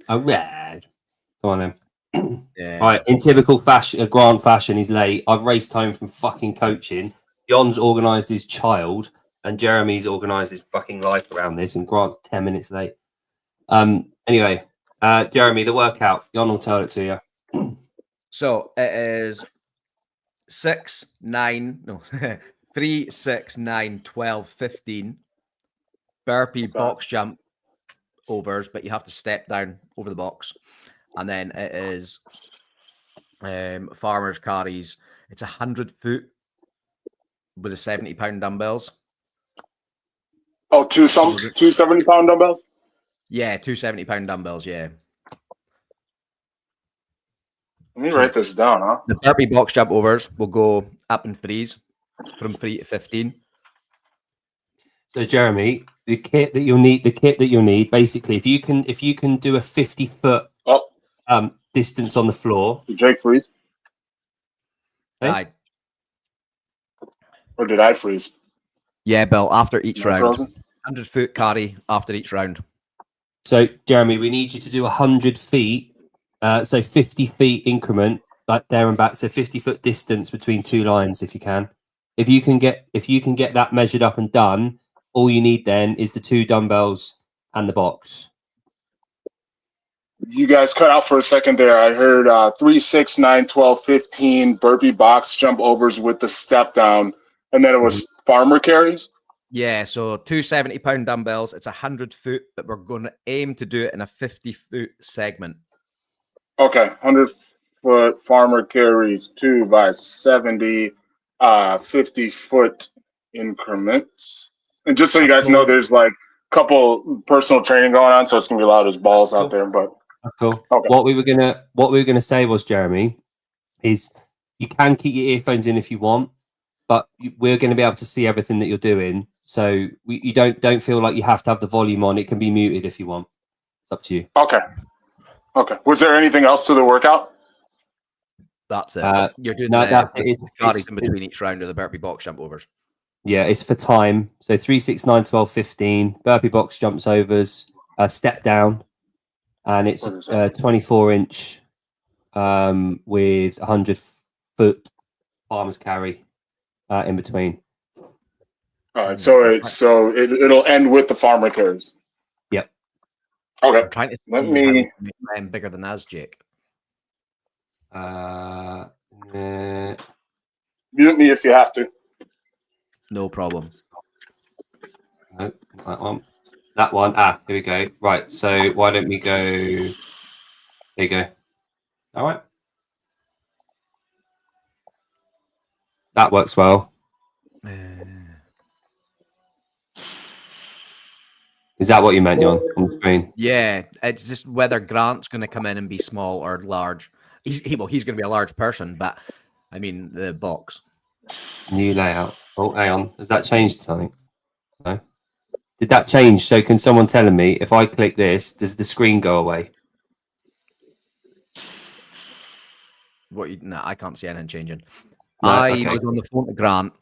Oh, red. Come on then. Yeah. All right, in typical fashion, Grant fashion, he's late. I've raced home from fucking coaching. Jon's organised his child, and Jeremy's organised his fucking life around this, and Grant's 10 minutes late. Anyway, Jeremy, the workout. Jon will tell it to you. So it is 6, 9, no, 3, 6, 9, 12, 15. Burpee box jump overs, but you have to step down over the box. And then it is farmers carries. It's 100 foot with the 70-pound dumbbells. Oh, two 70-pound dumbbells? Yeah, 2 70-pound dumbbells, yeah. Let me write this down, huh? The burpee box jump overs will go up in threes from 3 to 15. So Jeremy, the kit that you'll need, basically, if you can do a 50-foot distance on the floor. Did Jake freeze? Hey? Or did I freeze? Yeah, Bill, after each round. Frozen? 100-foot carry after each round. So, Jeremy, we need you to do 100 feet, so 50 feet increment, like there and back, so 50-foot distance between two lines, if you can. If you can get that measured up and done, all you need then is the 2 dumbbells and the box. You guys cut out for a second there. I heard 3, 6, 9, 12, 15 burpee box jump overs with the step down, and then it was farmer carries. Yeah, so 2 70-pound dumbbells. It's 100 foot, but we're going to aim to do it in a 50-foot segment. Okay, 100-foot farmer carries, 2 by 70, 50-foot increments. And just so you guys know, there's like a couple personal training going on, so it's gonna be loud as balls out there. But that's cool. Okay. What we were gonna say was, Jeremy, is you can keep your earphones in if you want, but we're going to be able to see everything that you're doing. So you don't feel like you have to have the volume on. It can be muted if you want. It's up to you. Okay. Was there anything else to the workout? That's it. You're doing that's it. Carries in between each round of the burpee box jump overs. Yeah, it's for time. So 3, 6, 9, 12, 15. Burpee box jumps overs. Step down. And it's 24-inch with 100-foot farmer's carry in between. All right, so it'll end with the farmer carries. Yep. Okay. I'm trying to Let me make them bigger than us, Jake. Mute me if you have to. No problem. No, that one. That one. Here we go. Right. So why don't we go? There you go. All right. That works well. Is that what you meant, Jon, on the screen? Yeah, it's just whether Grant's going to come in and be small or large. He's going to be a large person, but I mean the box. New layout. Oh, hang on. Has that changed something? No. Did that change? So can someone tell me if I click this, does the screen go away? No, I can't see anything changing. No, I okay. was on the phone to Grant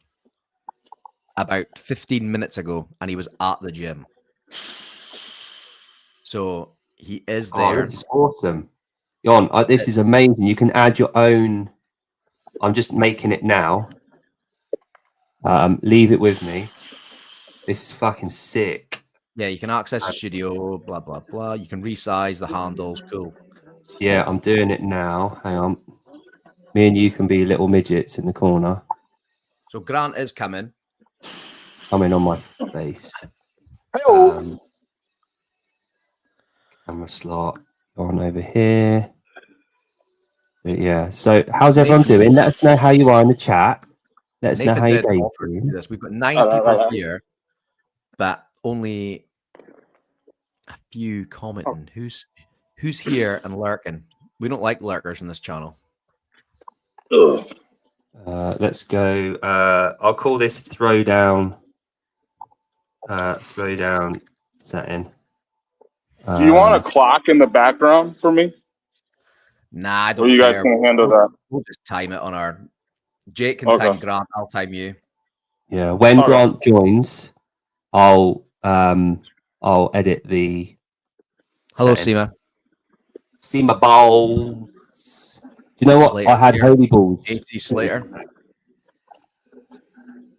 about 15 minutes ago, and he was at the gym. So he is there. Oh, this is awesome. Jon, this is amazing. You can add your own. I'm just making it now. Leave it with me. This is fucking sick. Yeah, you can access the studio, blah, blah, blah. You can resize the handles. Cool. Yeah, I'm doing it now. Hang on. Me and you can be little midgets in the corner. So Grant is coming. Coming on my face. Camera slot on over here. But yeah. So how's everyone doing? Let us know how you are in the chat. Let us know how your day's doing. We've got 9 people here, but only a few commenting. Who's here and lurking? We don't like lurkers in this channel. Let's go. I'll call this throwdown. Throwdown setting. Do you want a clock in the background for me? Nah, I don't. Or you guys can handle that? We'll just time it on our. Jake can time Grant. I'll time you. Yeah, when Grant joins, I'll edit the. Hello, Seema. See my balls. Do you know what? Slater I had here. holy balls. AC Slater.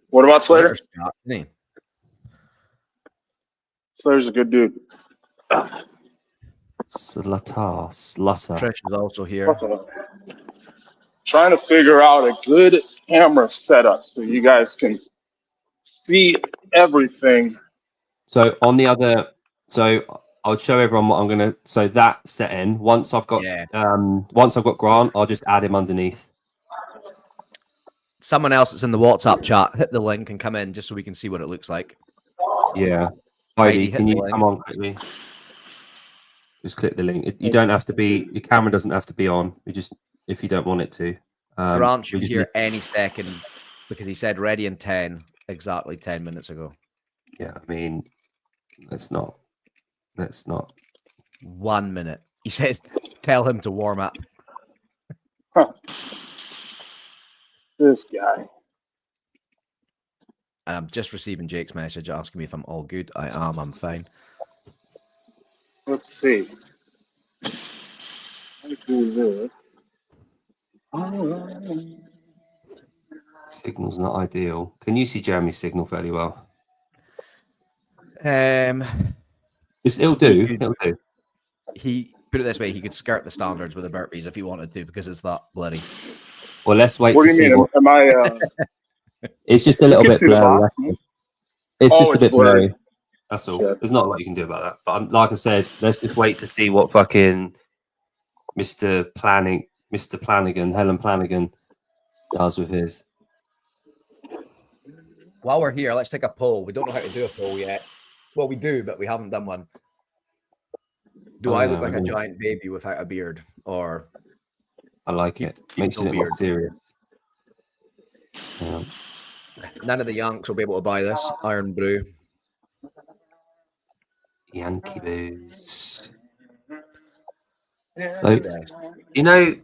What about Slater? Slater's got, isn't he? Slater's a good dude. Slutter. Trish is also here. Trying to figure out a good camera setup so you guys can see everything. So on the other, so I'll show everyone what I'm gonna. So that setting, once I've got Grant, I'll just add him underneath. Someone else that's in the WhatsApp chat, hit the link and come in just so we can see what it looks like. Yeah, Heidi, Heidi, hit can the you link. come on quickly? Just click the link. You don't have to be. Your camera doesn't have to be on. You just if you don't want it to. Grant should we be just here need- any second because he said ready in 10, exactly 10 minutes ago. Yeah, I mean, let's not. 1 minute. He says, tell him to warm up. Huh. This guy. And I'm just receiving Jake's message asking me if I'm all good. I am. I'm fine. Let's see. Let's do this. Signal's not ideal. Can you see Jeremy's signal fairly well? It'll do. It'll do. He put it this way: he could skirt the standards with the burpees if he wanted to, because it's that bloody. Well, let's wait What to do you see mean? what. Am I? It's just a little can bit see the blurry. box, It's Oh, just a it's bit blurry. blurry. That's all. Yeah. There's not a lot you can do about that. But like I said, let's just wait to see what fucking Mr. Flanagan, Helen Flanagan, does with his. While we're here, let's take a poll. We don't know how to do a poll yet. Well, we do, but we haven't done one. Do I look like a giant baby without a beard, or I like it. Makes no it more beard. serious. Yeah. None of the Yanks will be able to buy this Iron Brew. Yankee booze. So, you know,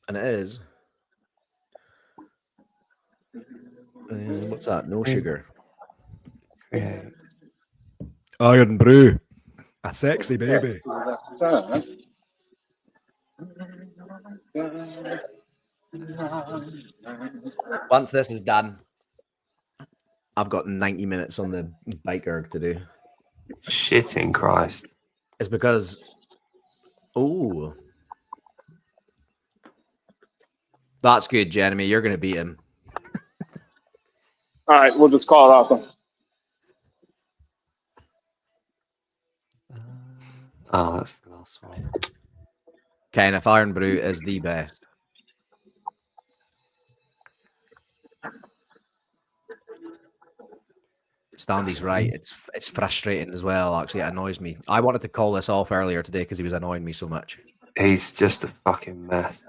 And it is. What's that? No sugar. Iron Brew. A sexy baby. Once this is done, I've got 90 minutes on the bike erg to do. shitting Christ. It's because, oh, that's good, Jeremy. You're going to beat him. All right, we'll just call it off then. Oh, that's the last one. Ken, if Iron Brew is the best. Standy's right. It's frustrating as well. Actually, it annoys me. I wanted to call this off earlier today because he was annoying me so much. He's just a fucking mess.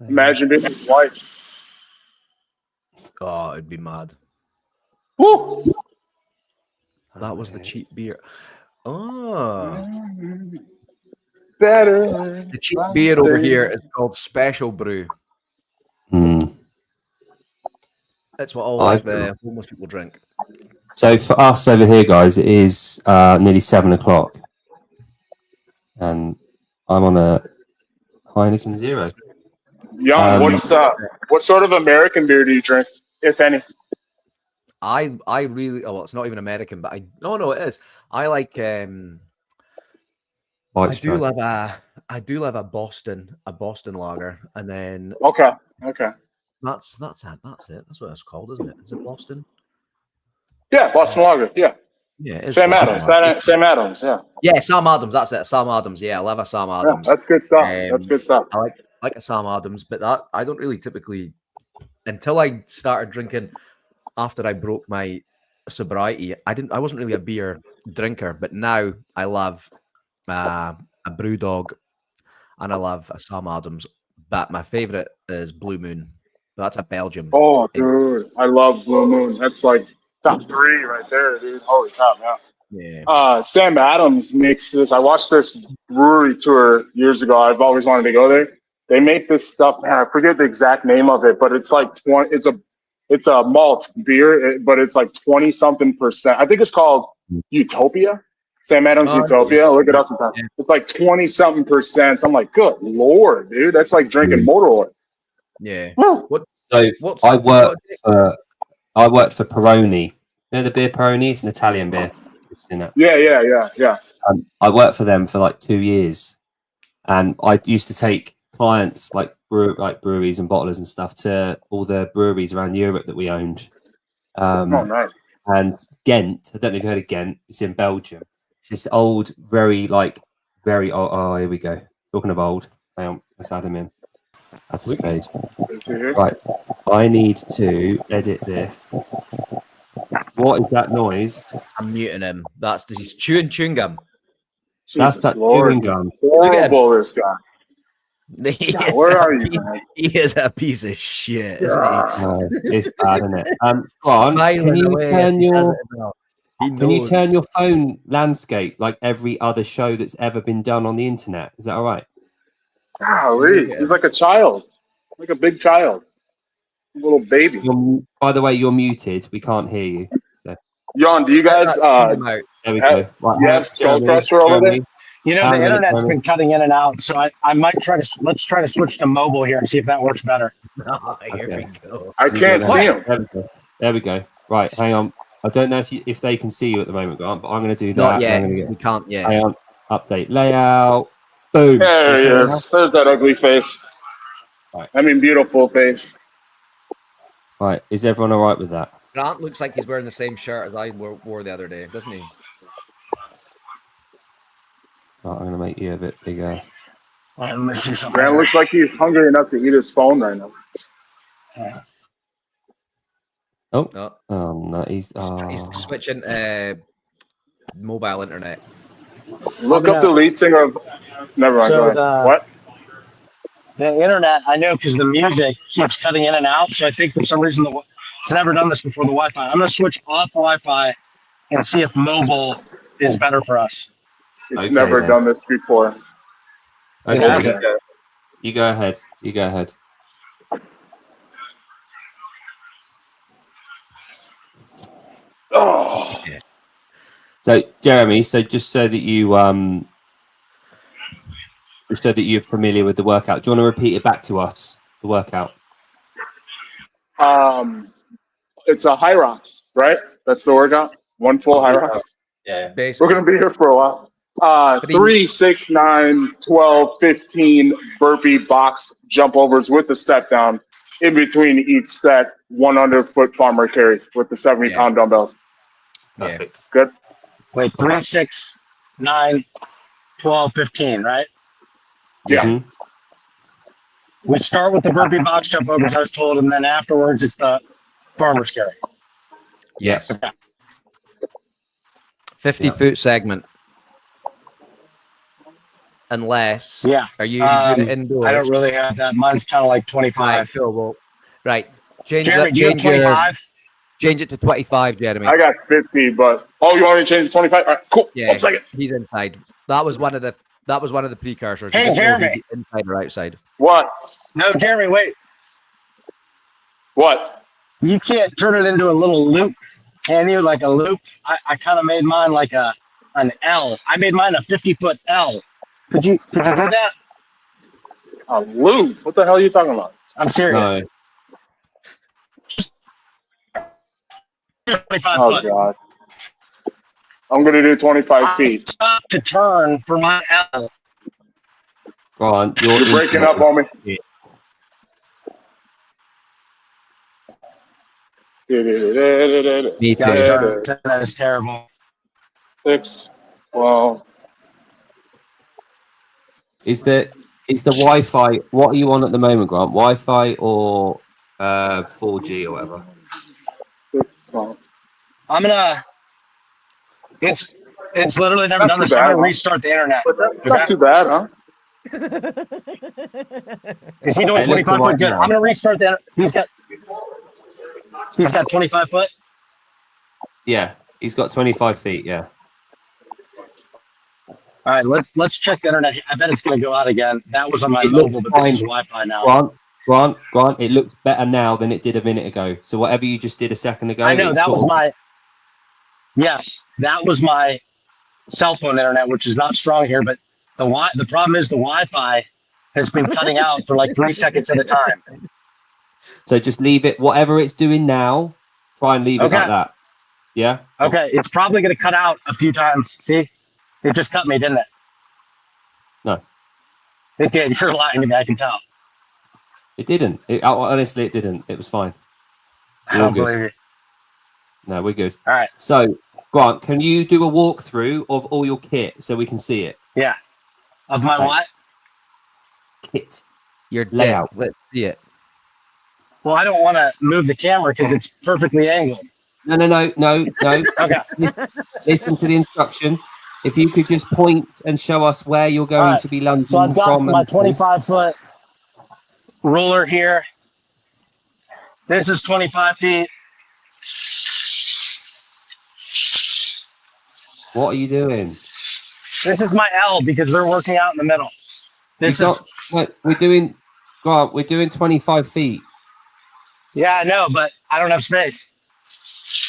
Imagine being his wife. Oh, it'd be mad. Woo! That was the cheap beer. Oh, Better. the cheap beer over here is called Special Brew. That's what all like the homeless people drink. So for us over here, guys, it is nearly 7 o'clock, and I'm on a Heineken Zero. Jan, what sort of American beer do you drink, if any? I really well, it's not even American, but no, it is. I like I do love a Boston lager, and then Okay. that's it. That's what it's called, isn't it? Is it Boston? Yeah, Boston Lager. Yeah. Yeah, it is Sam Boston Adams. Lager. Sam Adams. Yeah. Yeah, Sam Adams. That's it. Sam Adams. Yeah, I love a Sam Yeah, Adams. that's good stuff. That's good stuff. I like a Sam Adams, but that I don't really typically until I started drinking after I broke my sobriety. I wasn't really a beer drinker, but now I love a Brewdog and I love a Sam Adams. But my favorite is Blue Moon. That's a Belgium. Oh, dude, I love Blue Moon. That's like top 3 right there, dude. Holy crap, yeah. Yeah. Sam Adams makes this. I watched this brewery tour years ago. I've always wanted to go there. They make this stuff. Man, I forget the exact name of it, but it's like 20. It's a malt beer, but it's like 20 something percent. I think it's called Utopia. Sam Adams Oh, Utopia. Look it up sometime. yeah. It's like 20 something percent. I'm like, good lord, dude, that's like drinking motor oil. Yeah. Woo. So What's I worked for Peroni. You know the beer Peroni? It's an Italian beer. You've seen that. Yeah. I worked for them for like 2 years, and I used to take clients like breweries and bottlers and stuff to all the breweries around Europe that we owned. Oh, nice. And Ghent, I don't know if you heard of Ghent. It's in Belgium. It's this old, very old. Oh, here we go. Talking of old. Hang on, let's add him in. Add to stage. Right. I need to edit this. What is that noise? I'm muting him. He's chewing gum. That's Jesus that Lord, chewing gum. he's horrible, this guy. He God, is where a are you, piece- man? He is a piece of shit, isn't he? It's bad, isn't it? Ron, can Smiling you away turn as he does your it as well. He can you knows. turn your phone landscape like every other show that's ever been done on the internet? Is that all right? Golly, he's like a child, like a big child, a little baby. By the way, you're muted. We can't hear you. So Jan, do you guys there we go. Right, you have Skull Crusher over there? You know, How the many internet's times? been cutting in and out, so I might let's try to switch to mobile here and see if that works better. Oh, here Okay. we go. I can't see him. There we go. Right, hang on. I don't know if they can see you at the moment, Grant, but I'm going to do that. Not and yet. I'm gonna We can't yet. hang on. Update layout. Boom. There he Can you see it is. There's that ugly face. Right. I mean, beautiful face. now? Right. Is everyone all right with that? Grant looks like he's wearing the same shirt as I wore the other day, doesn't he? Right, I'm going to make you a bit bigger. All right, let me see something. Grant looks like he's hungry enough to eat his phone right now. No. Oh, no. He's He's switching mobile internet. Look up the lead singer of. Never mind. So go ahead. What? The internet, I know, because the music keeps cutting in and out. So I think for some reason it's never done this before the Wi-Fi. I'm going to switch off Wi-Fi and see if mobile is better for us. It's Okay, never then. done this before. okay. Yeah. You go ahead. You go ahead. Oh, So, Jeremy, just so that you're familiar with the workout, do you want to repeat it back to us? The workout. it's a high rocks, right? That's the workout. One full high rocks. Yeah. We're gonna be here for a while. 3, 6, 9, 12, 15 burpee box jump overs with the step down in between each set, 100-foot farmer carry with the 70-pound dumbbells. Perfect. Good. Wait, 3, 6, 9, 12, 15, right? Yeah. Mhm. We start with the burpee box jump overs, I was told, and then afterwards it's the farmer's carry. Yes. Okay. 50-foot segment. Unless, Yeah. are you doing it I indoors? don't really have that. Mine's kind of like 25. Right, cool. Well, right. Change Jeremy, that. do you have Change, 25? change it to 25, Jeremy. I got 50, but you want me to change to 25? All right, cool. Yeah. 1 second. He's inside. That was one of the precursors. You Hey, didn't know if he'd Jeremy. be inside or outside. What? No, Jeremy, wait. What? You can't turn it into a little loop, can you? Like a loop? I kind of made mine like an L. I made mine a 50-foot L. Could you do that? A loop? What the hell are you talking about? I'm serious. No. 25 Oh, foot. God. I'm going to do 25 feet. Stop to turn for my L. Ron, You're breaking up on me. Me too. That is terrible. 6, 12. Is the Wi-Fi? What are you on at the moment, Grant? Wi-Fi or 4G or whatever? 6, 12. I'm gonna. It's literally never Not done too this. I'm bad, gonna huh? restart the internet. Not too bad, huh? Is he doing Hey, look, 25 right foot? Good. now. I'm gonna restart that. He's got 25 foot. Yeah, he's got 25 feet. Yeah. All right, let's check the internet. I bet it's going to go out again. That was on my It looks mobile, but this fine. is Wi-Fi now. Grant, it looks better now than it did a minute ago. So whatever you just did a second ago, I know it's that sort was of- my. Yes, that was my cell phone internet, which is not strong here. But the problem is the Wi-Fi has been cutting out for like 3 seconds at a time. So just leave it, whatever it's doing now, try and leave it Okay. like that. Yeah? Okay, it's probably going to cut out a few times. See, it just cut me, didn't it? No. It did. You're lying to me. I can tell. It didn't. Honestly, it didn't. It was fine. I We're all don't good. believe you. No, we're good. All right. So, Grant, can you do a walkthrough of all your kit so we can see it? Yeah. Of my Thanks. what? Kit. Your Layout. dick. Let's see it. Well, I don't want to move the camera because it's perfectly angled. No. Okay. Listen to the instruction. If you could just point and show us where you're going Alright, to be lunging So I've got from. my and- 25-foot ruler here. This is 25 feet. What are you doing? This is my L because they're working out in the middle. This You've is, got, wait, we're doing 25 feet. yeah, I know, but I don't have space.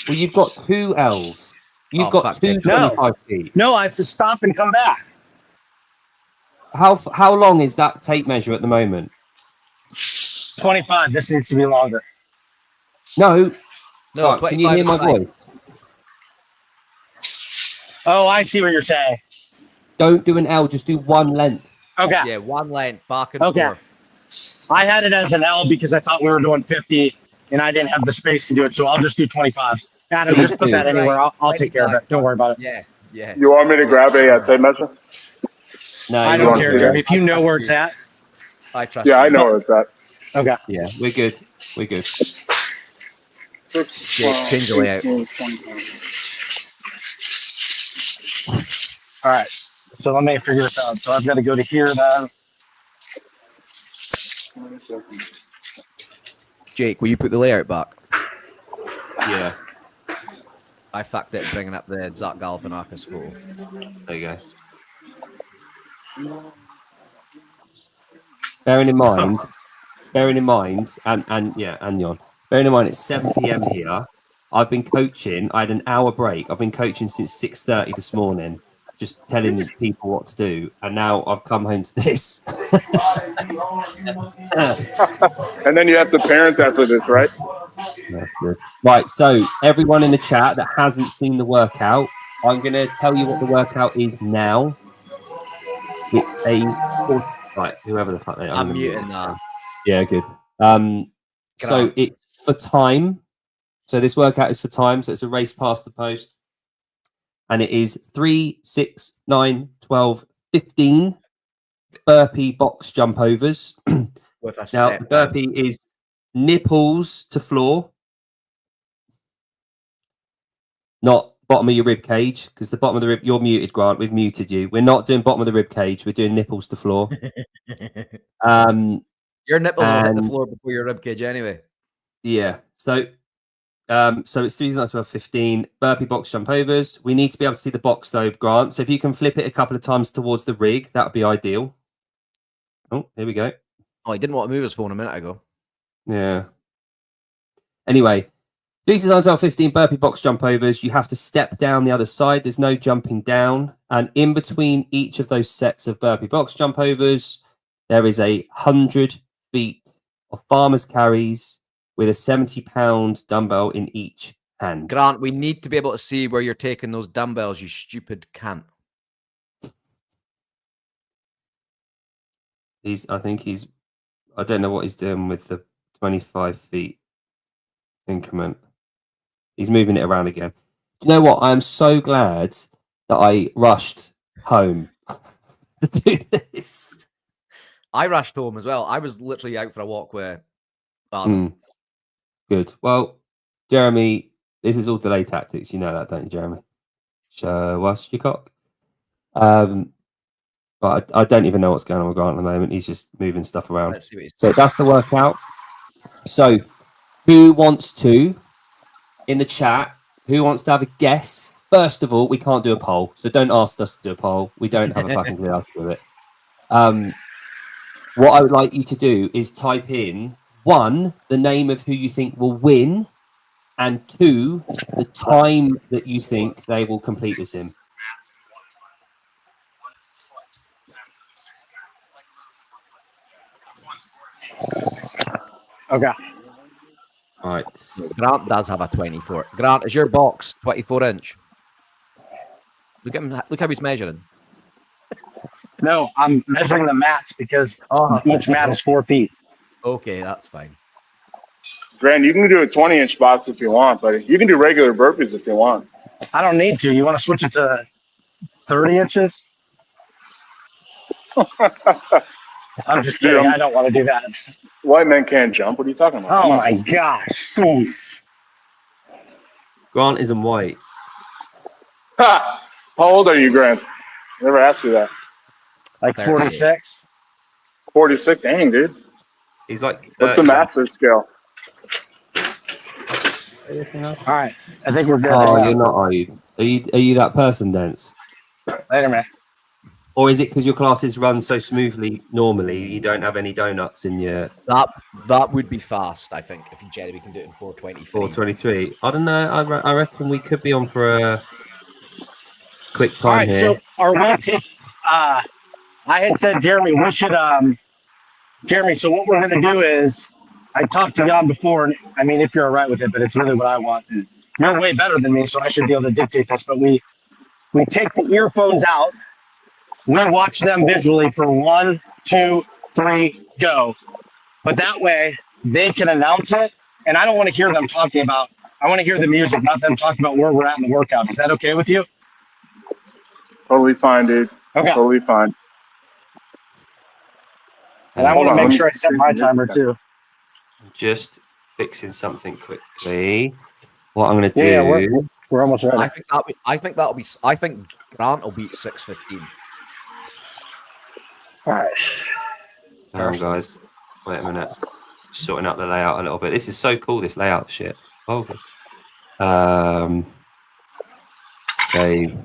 Well, you've got two L's. You've Oh, got fuck two it. No. 25 feet. No, I have to stop and come back. How long is that tape measure at the moment? 25. This needs to be longer. No. No, Right, can you 25 hear is my fine. voice? Oh, I see what you're saying. Don't do an L, just do one length. Okay. Yeah, one length back and Okay. forth. I had it as an L because I thought we were doing 50 and I didn't have the space to do it. So I'll just do 25. Adam, Please just put do. that anywhere. I'll take care of it. Don't worry about it. Yeah, yeah. You want me to grab a tape measure? No, I you don't won't care, do Jeremy. that. If you know where it's at. I trust Yeah, you. I know where it's at. Okay. Yeah, we're good. We're good. Change the layout. 18, 21. All right. So let me figure this out. So I've got to go to here then. Jake, will you put the layout back? Yeah, I fucked it bringing up the Zach Galifianakis photo. there you go. Bearing in mind, and Jon, bearing in mind it's 7 p.m. here. I've been coaching. I had an hour break. I've been coaching since 6:30 this morning, just telling people what to do. And now I've come home to this. And then you have to parent after this, right? That's good. Right, so everyone in the chat that hasn't seen the workout, I'm going to tell you what the workout is now. It's right, whoever the fuck they are. I'm muting that. Yeah, good. So Grant. it's for time. So this workout is for time. So it's a race past the post. And it is 3, 6, 9, 12, 15 burpee box jump overs. With a Now, step the burpee is nipples to floor, not bottom of your rib cage, because the bottom of the rib, you're muted, Grant. We've muted you. We're not doing bottom of the rib cage. We're doing nipples to floor. Your nipples will hit the and- floor before your ribcage anyway. Yeah. So it's 3, 9, 12, 15 burpee box jump overs. We need to be able to see the box though, Grant. So if you can flip it a couple of times towards the rig, that would be ideal. Oh, here we go. Oh, he didn't want to move his phone a minute ago. Yeah. Anyway, 3, 6, 9, 12, 15 burpee box jump overs. You have to step down the other side. There's no jumping down. And in between each of those sets of burpee box jump overs, there is 100 feet of farmer's carries with a 70-pound dumbbell in each hand. Grant, we need to be able to see where you're taking those dumbbells, you stupid cunt. I don't know what he's doing with the 25 feet increment. He's moving it around again. Do you know what? I'm so glad that I rushed home to do this. I rushed home as well. I was literally out for a walk with Mm. Good. Well, Jeremy, this is all delay tactics. You know that, don't you, Jeremy? Show us your cock. But I don't even know what's going on with Grant at the moment. He's just moving stuff around. Let's see what he's So that's the workout. So who wants to, in the chat, who wants to have a guess First of all, we can't do a poll, so don't ask us to do a poll. We don't have a fucking clue how to do it. What I would like you to do is type in 1, the name of who you think will win, and 2, the time that you think they will complete this in. Okay. All right. Grant does have a 24. Grant, is your box 24 inch? Look at him. Look how he's measuring. No, I'm measuring the mats because Oh, each mat is 4 feet. okay, that's fine. Grant, you can do a 20-inch box if you want, but you can do regular burpees if you want. I don't need to. You want to switch it to 30 inches? I'm just kidding. I don't want to do that. White men can't jump. What are you talking about? Oh Come on. my gosh. Jeez. Grant isn't white. Ha! How old are you, Grant? Never asked you that. Like 46? 46. Dang, dude. He's like. What's the master scale? All right. I think we're good. Oh, Hang you're on. not, are you? Are you that person, Dance? Later, man. Or is it because your classes run so smoothly normally, you don't have any donuts in your That would be fast, I think, if Jeremy can do it in 4:23. 423? I don't know. I reckon we could be on for a quick All time right. here. So, are we taking, I had said, Jeremy, we should, Jeremy, so what we're going to do is, I talked to Jan before, and I mean, if you're all right with it, but it's really what I want. And you're way better than me, so I should be able to dictate this, but we take the earphones out. We watch them visually for 1, 2, 3, go. But that way they can announce it. And I don't want to hear them talking about, I want to hear the music, not them talking about where we're at in the workout. Is that okay with you? Totally fine, dude. Okay. Totally fine. And I want to Hold on, make let sure I me set my timer too. Just fixing something quickly. What I'm going to do. Yeah, we're almost ready. I think Grant will beat 6:15. All right. Hang on, guys. Wait a minute. Sorting out the layout a little bit. This is so cool, this layout shit. Oh, good. Save.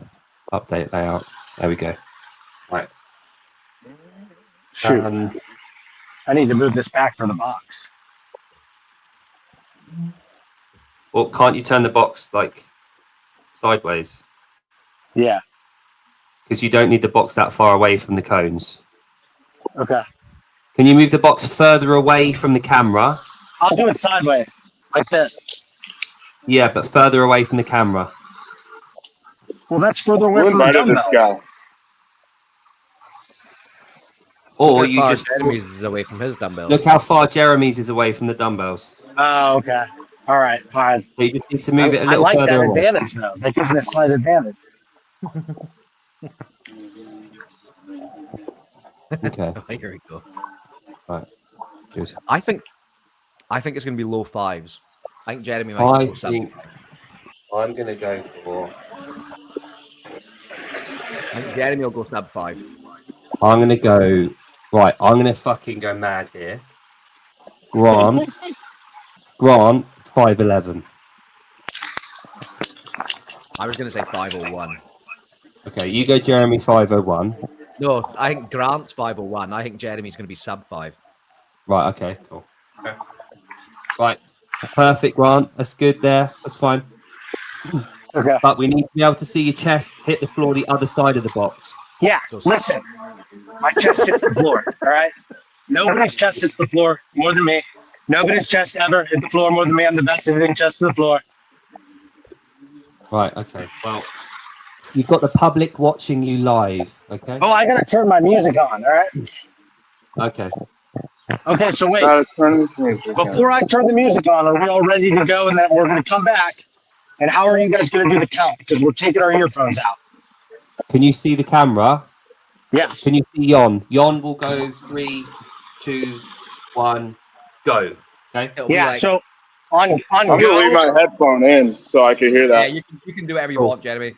Update layout. There we go. Right. Shoot. I need to move this back for the box. Well, can't you turn the box like sideways? Yeah. Because you don't need the box that far away from the cones. Okay. Can you move the box further away from the camera? I'll do it sideways, like this. Yeah, but further away from the camera. Well, that's further away Who from the invited this dumbbell. guy? Or you just Jeremy's is away from his dumbbell. look how far Jeremy's is away from the dumbbells. Oh, okay. All right, fine. So you just need to move it a I little like that further away. advantage, though. That gives me a slight advantage. Okay, Here we go. good. I think it's going to be low fives. I think Jeremy might I go 7. think I'm going to go for. I think Jeremy will go sub 5. I'm going to go. Right, I'm going to fucking go mad here. Grant 5'11". I was going to say 5:01. Okay, you go Jeremy 5'01". No, I think Grant's 5:01. I think Jeremy's going to be sub 5. Right, okay, cool. Okay. Right, perfect, Grant. That's good there. That's fine. Okay. But we need to be able to see your chest hit the floor the other side of the box. Yeah, listen. My chest hits the floor, all right? Nobody's chest hits the floor more than me. Nobody's chest ever hit the floor more than me. I'm the best at hitting chest to the floor. Right, okay. Well, you've got the public watching you live, okay? Oh, I got to turn my music on, all right? Okay. Okay, so wait. Turn the music on. Before I turn the music on, are we all ready to go? And then we're going to come back. And how are you guys going to do the count? Because we're taking our earphones out. Can you see the camera? Yes. Can you see Jon? Jon will go 3, 2, 1, go. Okay? It'll be Yeah, like, so on I'm going to leave go, my headphone in so I can hear yeah, that. you can do whatever you Cool. want, Jeremy.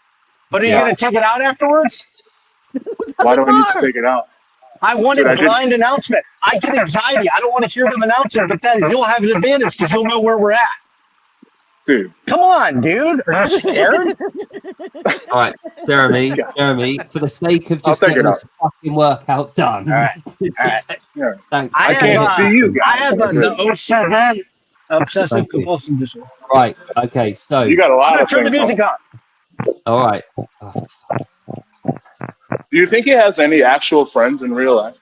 but are you Yeah. going to take it out afterwards? Why do I need to take it out? I wanted Dude, I just- blind announcement. I get anxiety. I don't want to hear them announce it, but then you'll have an advantage because you'll know where we're at. Dude, Come on, dude. Are you scared? All right, Jeremy, for the sake of I'll just take getting it this fucking workout done. All right. yeah. Thanks. I have, can't see you guys. I have the 07 obsessive Thank you. compulsive disorder. Right. Okay. So. You got a I'm lot gonna of turn the things. music on. All right. Oh, Do you think he has any actual friends in real life?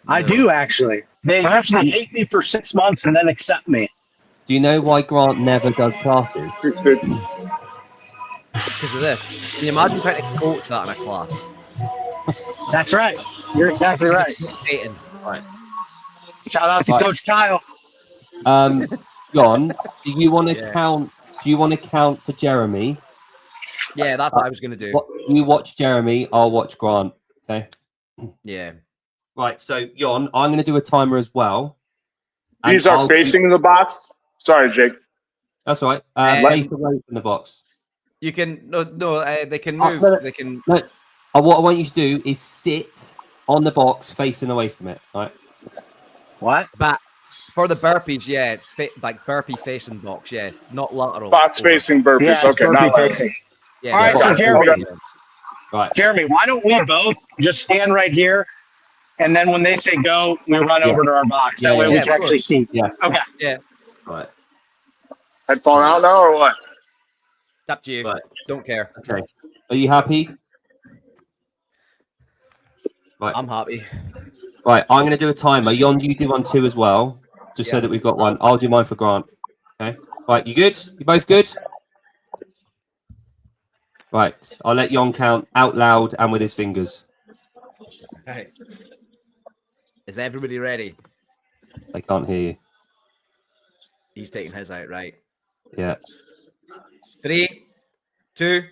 I No. do actually. They actually hate me for 6 months and then accept me. do you know why Grant never does classes? He's fit. Because of this. Can you imagine trying to coach that in a class? That's right. You're exactly right. Satan. Shout out to Right. Coach Kyle. John, do you want to Yeah. count? Do you want to count for Jeremy? Yeah, that's what I was going to do. You watch Jeremy. I'll watch Grant. Okay. Yeah. Right. So, Jon, I'm going to do a timer as well. And These are I'll- facing the box. Sorry, Jake. That's right. Face away from the box. You can they can Oh, move. no, no. They can. No. What I want you to do is sit on the box, facing away from it. Right. What? But for the burpees, yeah, like burpee facing box, yeah, not lateral. Box over. facing burpees. Yeah, Okay, burpee not like facing. Yeah, All right, yeah, so Jeremy, Okay. Right. Jeremy, why don't we both just stand right here, and then when they say go, we run Yeah. over to our box. That Yeah, way yeah, we of can actually course. see. Yeah. Okay. Right. headphone out now or what? It's up to you. Right. Don't care. Okay. Are you happy? Right. I'm happy. Right. I'm going to do a timer. Jon, you do one too as well, just so Yeah. that we've got one. I'll do mine for Grant. Okay. Right. You good? You both good? Right. I'll let Jon count out loud and with his fingers. Right. Is everybody ready? They can't hear you. He's taking his out, right? Yeah. 3, 2,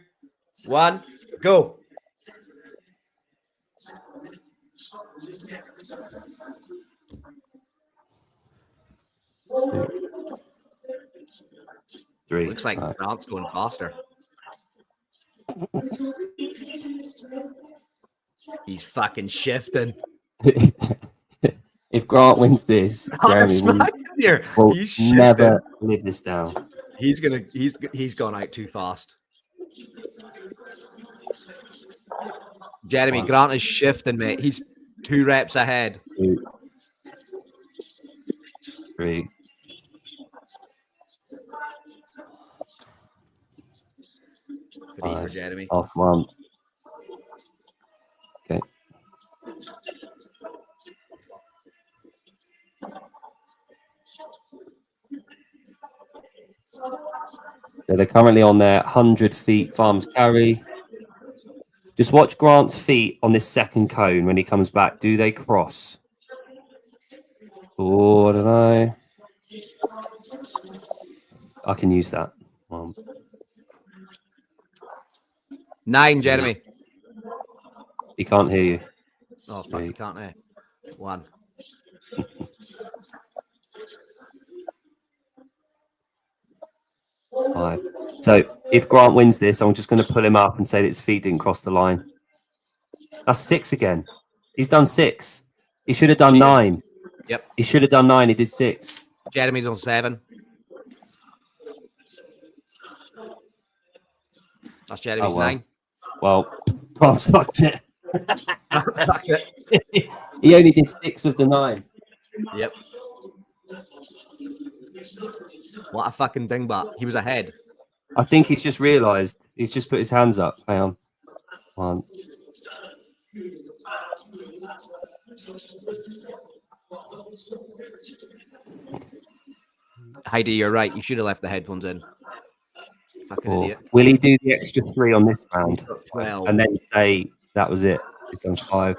1, go. Three. Looks like Right. Grant's going faster. He's fucking shifting. If Grant wins this, Jeremy Here. will He's shifting. never live this down. He's gone out too fast. Jeremy, One. Grant is shifting, mate. He's 2 reps ahead. 2, 3. Three for Five. Jeremy. Off 1. Okay. So they're currently on their 100 feet farms carry. Just watch Grant's feet on this second cone when he comes back. Do they cross? Oh, I don't know. I can use that. 1. 9, Jeremy. He can't hear you. Oh, fuck, you can't hear. 1. Five. So if Grant wins this, I'm just going to pull him up and say that his feet didn't cross the line. That's 6 again. He's done 6. He should have done 9. Yep. He should have done 9. He did 6. Jeremy's on 7. That's Jeremy's Oh, well. 9. Well, Grant's fucked it. Fuck it. He only did 6 of the 9. Yep. What a fucking dingbat. He was ahead. I think he's just realised. He's just put his hands up. Hang on. 1. Heidi, you're right. You should have left the headphones in. Fucking 4. idiot. Will he do the extra 3 on this round 12. and then say that was it? He's done 5.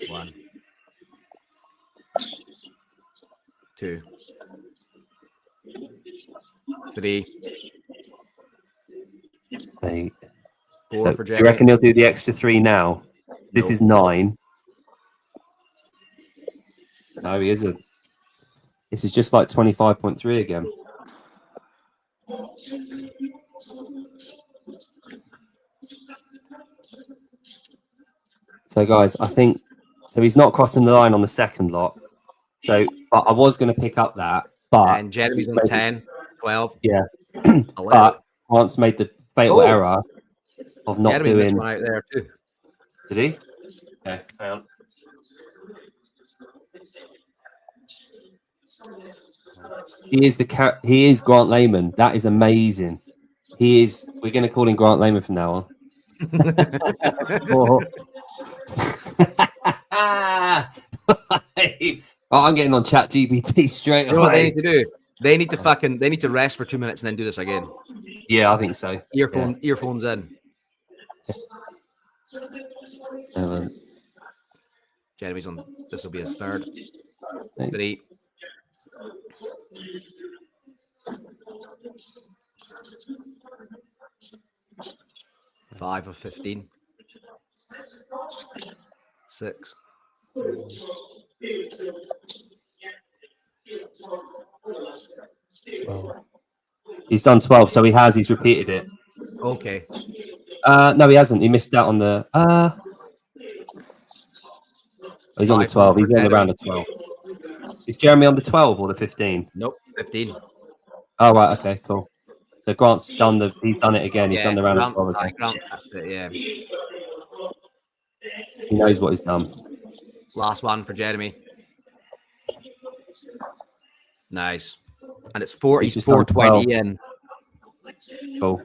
1. 2. 3. 8. 4 So, for do you Jeremy. reckon he'll do the extra 3 now? This No. is 9. No, he isn't. This is just like 25.3 again. So, guys, I think so. He's not crossing the line on the second lot. So, but I was going to pick up that, but And Jeremy's on 10. 12. Yeah. 11. But Grant's made the fatal Oh. error of not Jeremy missed doing. one out there too. Did he? Okay, hang on. He is Grant Lehman. That is amazing. He is. We're going to call him Grant Lehman from now on. Oh, I'm getting on ChatGPT straight You know what they away. need to do? They need to rest for 2 minutes and then do this again. Yeah, I think so. Earphones in. 7, Jeremy's on. This will be his third. 8. 3. Five of 15. 6. He's done 12, so he's repeated it. Okay. No, he hasn't. He missed out on the. He's on the 12. He's on the round of 12. Is Jeremy on the 12 or the 15? Nope. 15. Oh right, okay, cool. So Grant's done he's done it again. He's done the round of 12 again. Grant, that's it, yeah. He knows what he's done. Last one for Jeremy. Nice. And it's 40, He's just done 420 in. Cool.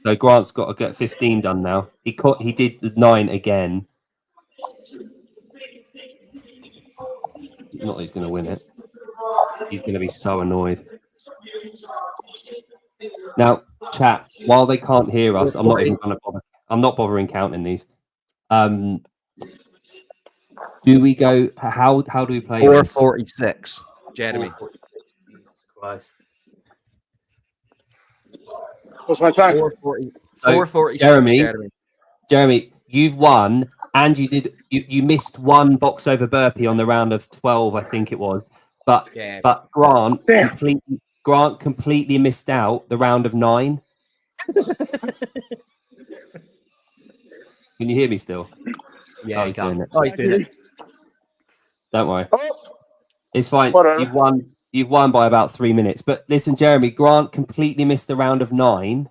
So Grant's got to get 15 done now. He did the 9 again. Not that he's going to win it. He's going to be so annoyed. Now, chat, while they can't hear us, I'm not even going to bother. I'm not bothering counting these. Do we go? How do we play? 446. Jeremy. Jesus Christ. What's my time? 440. So, 446. Jeremy, you've won, and you missed one box over burpee on the round of 12, I think it was. But Grant completely missed out the round of 9. Can you hear me still? Yeah, he's doing it. Oh, he's doing it. Don't worry. Oh, It's fine. whatever. You've won by about 3 minutes. But listen, Jeremy, Grant completely missed the round of 9.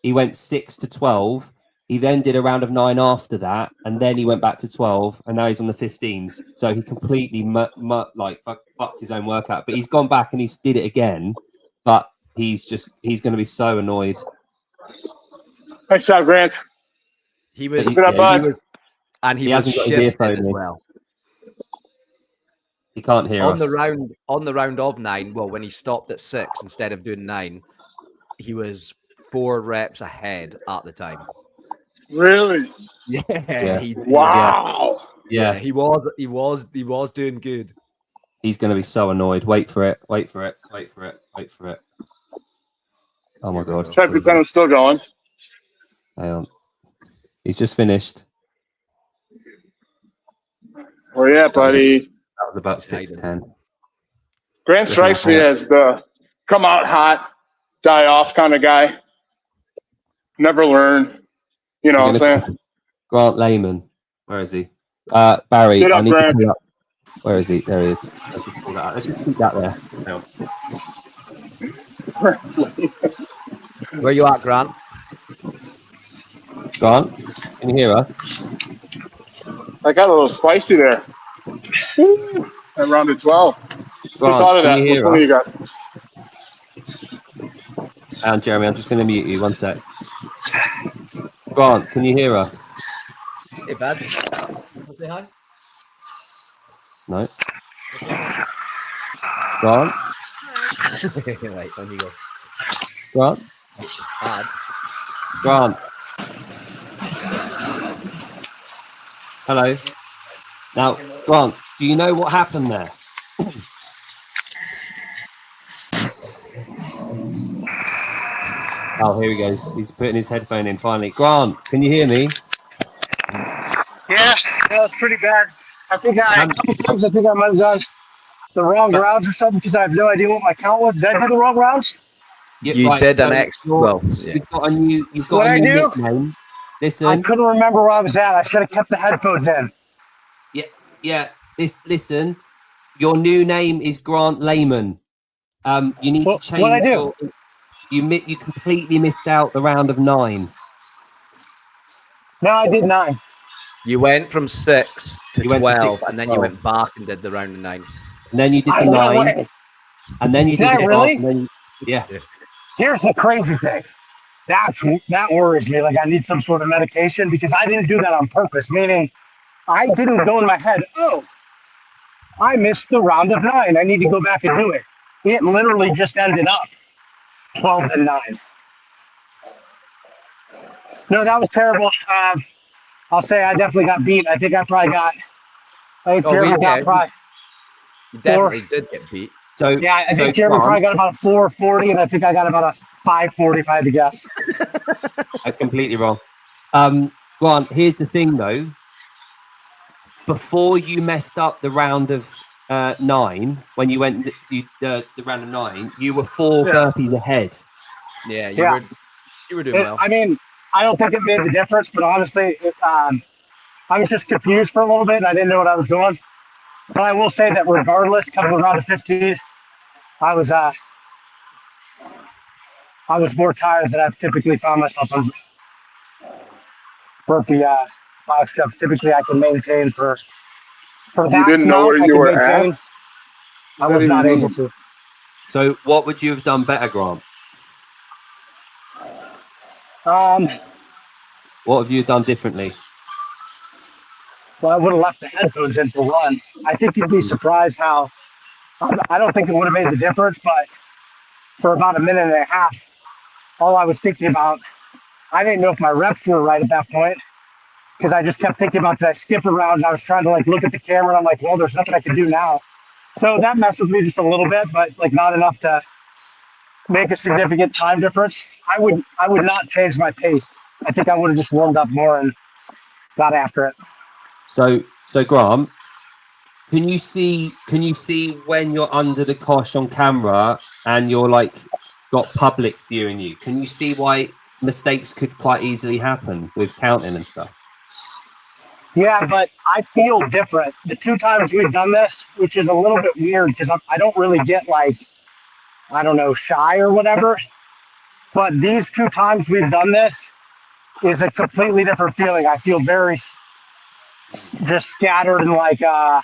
He went 6 to 12. He then did a round of 9 after that, and then he went back to 12, and now he's on the 15s. So he completely fucked his own workout. But he's gone back and he's did it again. But he's going to be so annoyed. Nice shot, Grant. He was, He hasn't was got his shifted earphone as in. well. He can't hear us. On the round of 9, well, when he stopped at 6 instead of doing 9, he was 4 reps ahead at the time. Really? Yeah. Wow. Yeah. He was doing good. He's going to be so annoyed. Wait for it. Oh my God. Try to pretend I'm still going. Hang on. He's just finished. Where you at, buddy? That was about 6:10. Grant strikes me as the come out hot, die off kind of guy. Never learn. You know what I'm saying? Grant Lehman. Where is he? Barry, Get up, I need Grant. to pull up. Where is he? There he is. Let's just pull that out. Let's just keep that there. Hang on. Where you at, Grant? Grant, can you hear us? I got a little spicy there. Woo. At round of 12. Who thought of that? Can you Which hear one of you us? guys? And Jeremy, I'm just going to mute you. One sec. Grant, can you hear us? Hey, bud. Say hi. No. Grant? Right, on you go. Grant? Bad. Grant? Hello? Now, Grant, do you know what happened there? Oh, here he goes. He's putting his headphone in finally. Grant, can you hear me? Yeah, that was pretty bad. A couple times I think I might have done the wrong rounds or something because I have no idea what my count was. Did I do the wrong rounds? You did an extra. Well, yeah. You've got a new What'd I do? nickname. I Listen, couldn't remember where I was at. I should have kept the headphones in. listen. Your new name is Grant Lehman. You need to change. What'd I do? you completely missed out the round of 9. No, I did 9. You went from 6 to You went from 12, 6 to and then you 12. went back and did the round of 9. And then you did the No 9, way. and then you Did did I the really? 12, and then yeah. Here's the crazy thing. That worries me. Like I need some sort of medication because I didn't do that on purpose. Meaning, I didn't go in my head. Oh, I missed the round of 9. I need to go back and do it. It literally just ended up 12 and 9. No, that was terrible. I'll say I definitely got beat. I think Jeremy got probably. You definitely did get beat. So Yeah, I so think Jeremy Grant, probably got about a 440, and I think I got about a 540 if I had to guess. I'm completely wrong. Grant, here's the thing though. Before you messed up the round of 9, when you went the round of 9, you were 4 burpees ahead. Yeah, Yeah. you were doing well. I mean, I don't think it made the difference, but honestly, I was just confused for a little bit. And I didn't know what I was doing. But I will say that regardless, coming around to 15, I was more tired than I've typically found myself on burpee box jump. Typically, I can maintain for that You didn't know amount, where I you could were maintain. at? I was not able to. So what would you have done better, Grant? What have you done differently? Well, I would have left the headphones in for one. I think you'd be surprised how. I don't think it would have made the difference, but for about a minute and a half, all I was thinking about, I didn't know if my reps were right at that point because I just kept thinking about, did I skip around? And I was trying to like look at the camera and I'm like, well, there's nothing I can do now. So that messed with me just a little bit, but like not enough to make a significant time difference. I would not change my pace. I think I would have just warmed up more and got after it. So Grant, can you see when you're under the cosh on camera and you're like got public viewing you? Can you see why mistakes could quite easily happen with counting and stuff? Yeah, but I feel different. The 2 times we've done this, which is a little bit weird because I don't really get like, I don't know, shy or whatever. But these 2 times we've done this is a completely different feeling. I feel very just scattered and like, I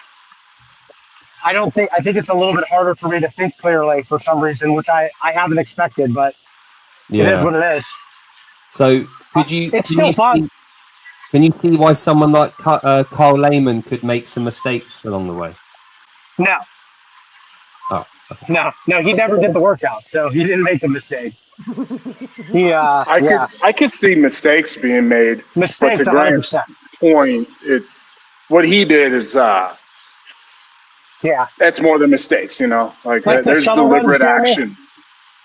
think it's a little bit harder for me to think clearly for some reason, which I haven't expected, but it is what it is. So could you? It's still fun. Can you see why someone like Carl Lehman could make some mistakes along the way? No. Oh, okay. No, he never did the workout, so he didn't make a mistake. I could see mistakes being made. Mistakes, but to Grant's 100%. point, it's what he did is that's more than mistakes, you know. Like there's deliberate action.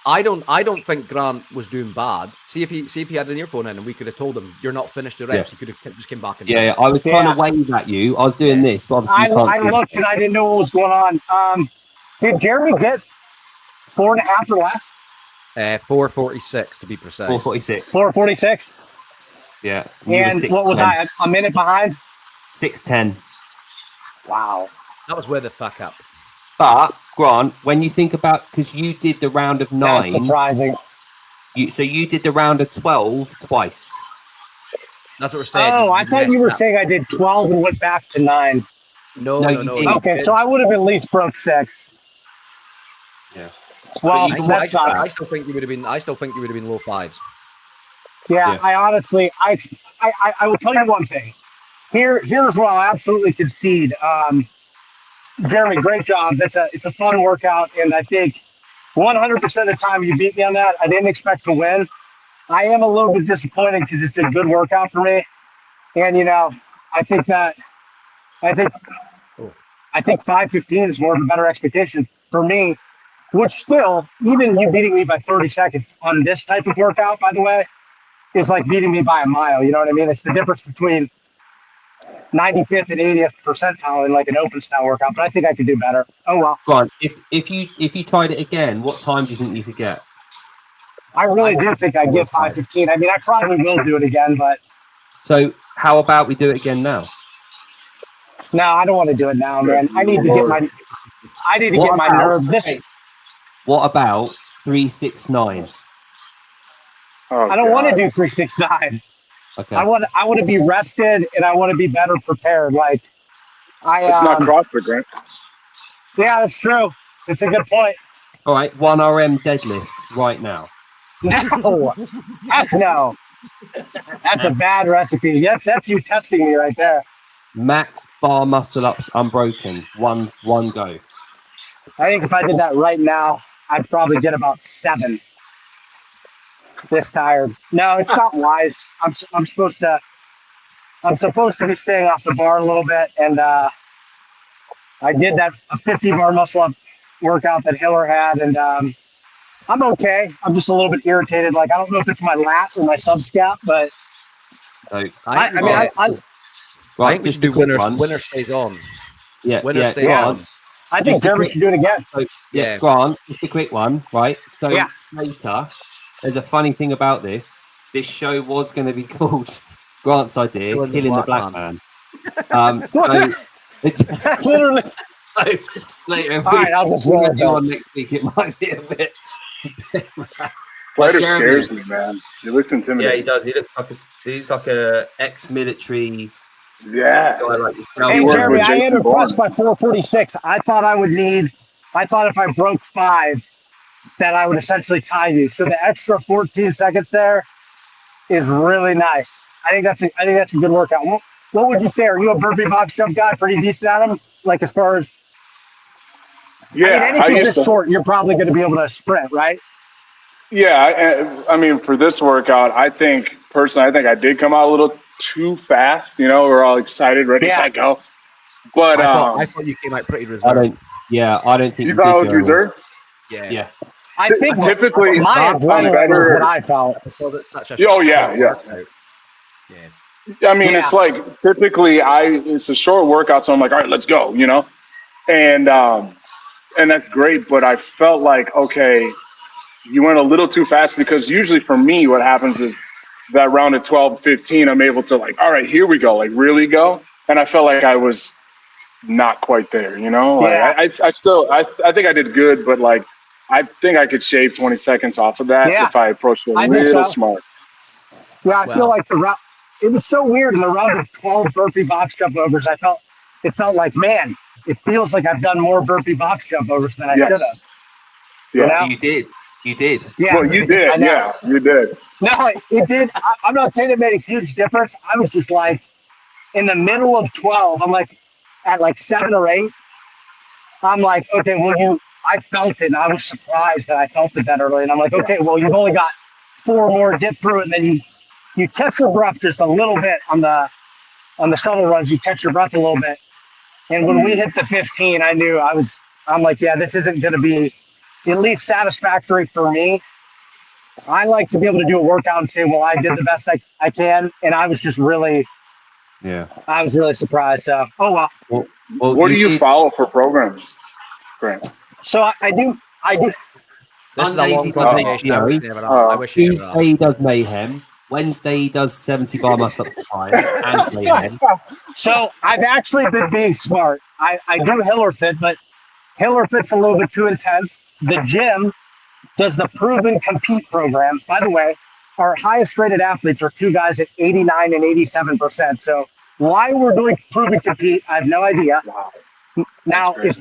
I don't think Grant was doing bad. See if he had an earphone in and we could have told him you're not finished the reps. He could have just came back and I was trying to wave at you. I was doing this, but I looked and I didn't know what was going on. Did Jeremy get 4.5 or less? 4:46 to be precise. 4:46. 4:46. Yeah. And what was I? A minute behind? 6:10. Wow. That was where the fuck up. But Grant, when you think about, because you did the round of 9, that's surprising. You did the round of 12 twice. That's what we're saying. Oh, I thought you were saying I did 12 and went back to 9. No. Okay, so I would have at least broke 6. Yeah. Well, I still think you would have been. I still think you would have been low 5s. Yeah, I honestly, I will tell you one thing. Here's where I'll absolutely concede. Jeremy, great job. It's a fun workout, and I think 100% of the time you beat me on that. I didn't expect to win. I am a little bit disappointed because it's a good workout for me, and I think 5:15 is more of a better expectation for me. Which still, even you beating me by 30 seconds on this type of workout, by the way, is like beating me by a mile. You know what I mean? It's the difference between 95th and 80th percentile in like an open style workout, but I think I could do better. Oh well. Grant, if you tried it again, what time do you think you could get? I really do think I'd get 5:15. I mean, I probably will do it again, but. So how about we do it again now? No, I don't want to do it now, man. I need to get my nerve. What about 369? Oh, I don't want to God. do 3, 6, 9. Okay. I want to be rested and I want to be better prepared. Like It's not CrossFit, Grant. yeah, that's true. It's a good point. All right. 1 RM deadlift right now. No, heck no. That's a bad recipe. Yes, that's you testing me right there. Max bar muscle ups unbroken. One go. I think if I did that right now, I'd probably get about 7. This tired. No, it's not wise. I'm supposed to be staying off the bar a little bit, and I did that a 50 bar muscle up workout that Hiller had, and I'm okay. I'm just a little bit irritated. Like I don't know if it's my lat or my subscap, but So I think think we should do winner. winner stays on. Yeah, Winner yeah. stays Grant, on. I think Just a Jeremy quick- should do it again. So, Yeah. Grant, just a quick one, right? So Yeah. later, there's a funny thing about this. This show was going to be called Grant's idea, Killing the Black Man. So it's Literally. Slater. If All right, I'll just we roll get it you then. on next week, it might be a bit. Fighter Jeremy- scares me, man. He looks Yeah, he intimidating. does. He's like a ex-military Yeah. guy like yourself. Hey, worked Jeremy, with I am Jason impressed by Bourne. 446. I thought if I broke 5, that I would essentially tie you. So the extra 14 seconds there is really nice. I think that's a good workout. What would you say? Are you a burpee box jump guy? Pretty decent at them? Like as far as Yeah, I anything used this to. short, you're probably going to be able to sprint, right? Yeah, I mean, for this workout, I think I did come out a little too fast. You know, we're all excited, ready, Yeah. set, go. But I thought you came out pretty I reserved. don't. Yeah, I don't think you you thought I did, was Jeremy. reserved? Yeah. Yeah. I think Typically, my I'm adrenaline better. was what I felt. Because it's such a Oh, yeah, short yeah. workout. Yeah. I mean, it's like typically it's a short workout, so I'm like, all right, let's go, you know, and that's great. But I felt like, okay, you went a little too fast because usually for me, what happens is that round at 12, 15, I'm able to like, all right, here we go, like really go. And I felt like I was not quite there, you know. Like, Yeah. I think I did good, but like I think I could shave 20 seconds off of that Yeah. if I approached it a I think little so. smart. Yeah, I Well- feel like it was so weird in the round of 12 burpee box jump overs. It felt like, man, it feels like I've done more burpee box jump overs than I should have. Yes. You Yeah. know? You did. You did. Yeah. Well, you did. I know. Yeah, you did. No, it did. I'm not saying it made a huge difference. I was just like, in the middle of 12, I'm like, at like 7 or 8, I'm like, okay, well, I felt it, and I was surprised that I felt it that early. And I'm like, okay, well, you've only got 4 more, get through it, and then you catch your breath just a little bit on the shuttle runs. You catch your breath a little bit, and when we hit the 15, I'm like, yeah, this isn't going to be at least satisfactory for me. I like to be able to do a workout and say, well, I did the best I can, and I was just really surprised. So, oh well. Well, What do you did- follow for programs, Grant? So I do. This is a Mondays long he does conversation. I wish HBO. you never asked. I wish you never Tuesday asked. he does mayhem. Wednesday he does 70 bar muscle up five and mayhem. So I've actually been being smart. I do Hiller Fit, but Hiller Fit's a little bit too intense. The gym does the Proven Compete program. By the way, our highest rated athletes are 2 guys at 89 and 87%. So why we're doing Proven Compete, I have no idea. Wow. Now, That's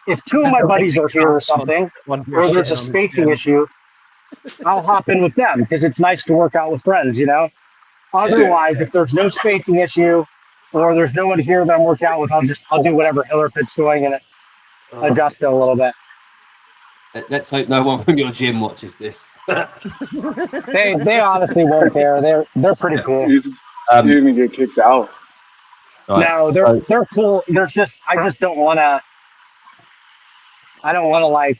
if 2 of my buddies are here or something, or there's a spacing issue, I'll hop in with them because it's nice to work out with friends, you know? Otherwise, if there's no spacing issue or there's no one here that I'm working out with, I'll do whatever Hiller Fit's doing and adjust it a little bit. Let's hope no one from your gym watches this. They honestly won't care. They're pretty cool. You're gonna get kicked out. Right, No, so- they're cool. I just don't want to. I don't want to like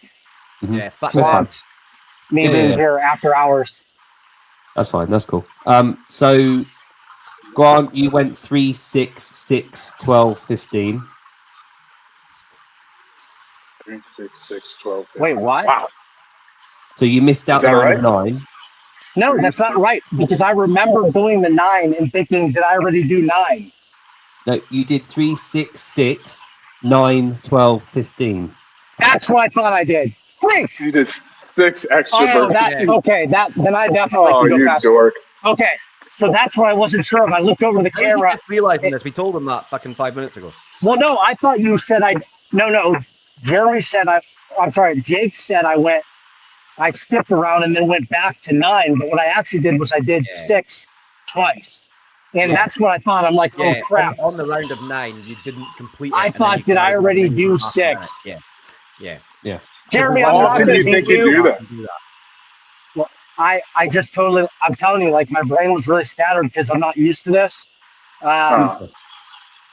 Yeah, fuck That's that. fine. want me Yeah, being yeah. here after hours. That's fine. That's cool. So Grant, you went 3, 6, 6, 12, 15. 3, 6, 6, 12. Wait, what? Wow. So you missed out Is that on right? 9. No, that's not right because I remember doing the 9 and thinking, did I already do 9? No, you did 3, 6, 6, 9, 12, 15. That's what I thought I did. Freak! You did 6 extra Oh, burpees. okay. Then I definitely Oh, can go you faster. dork. Okay, so that's why I wasn't sure if I looked over the How is he camera. just realizing this? We told him that fucking 5 minutes ago. Well, no, I thought you said No. Jeremy said I'm sorry. Jake said I skipped around and then went back to 9. But what I actually did was I did 6 twice, and that's what I thought. I'm like, oh crap. On the round of 9, you didn't complete it. I and then thought, you did I carried on already maybe do for half a minute. 6? Yeah. Jeremy, How I'm not often going do to you beat think you do that? Well, I just totally, I'm telling you, like my brain was really scattered because I'm not used to this.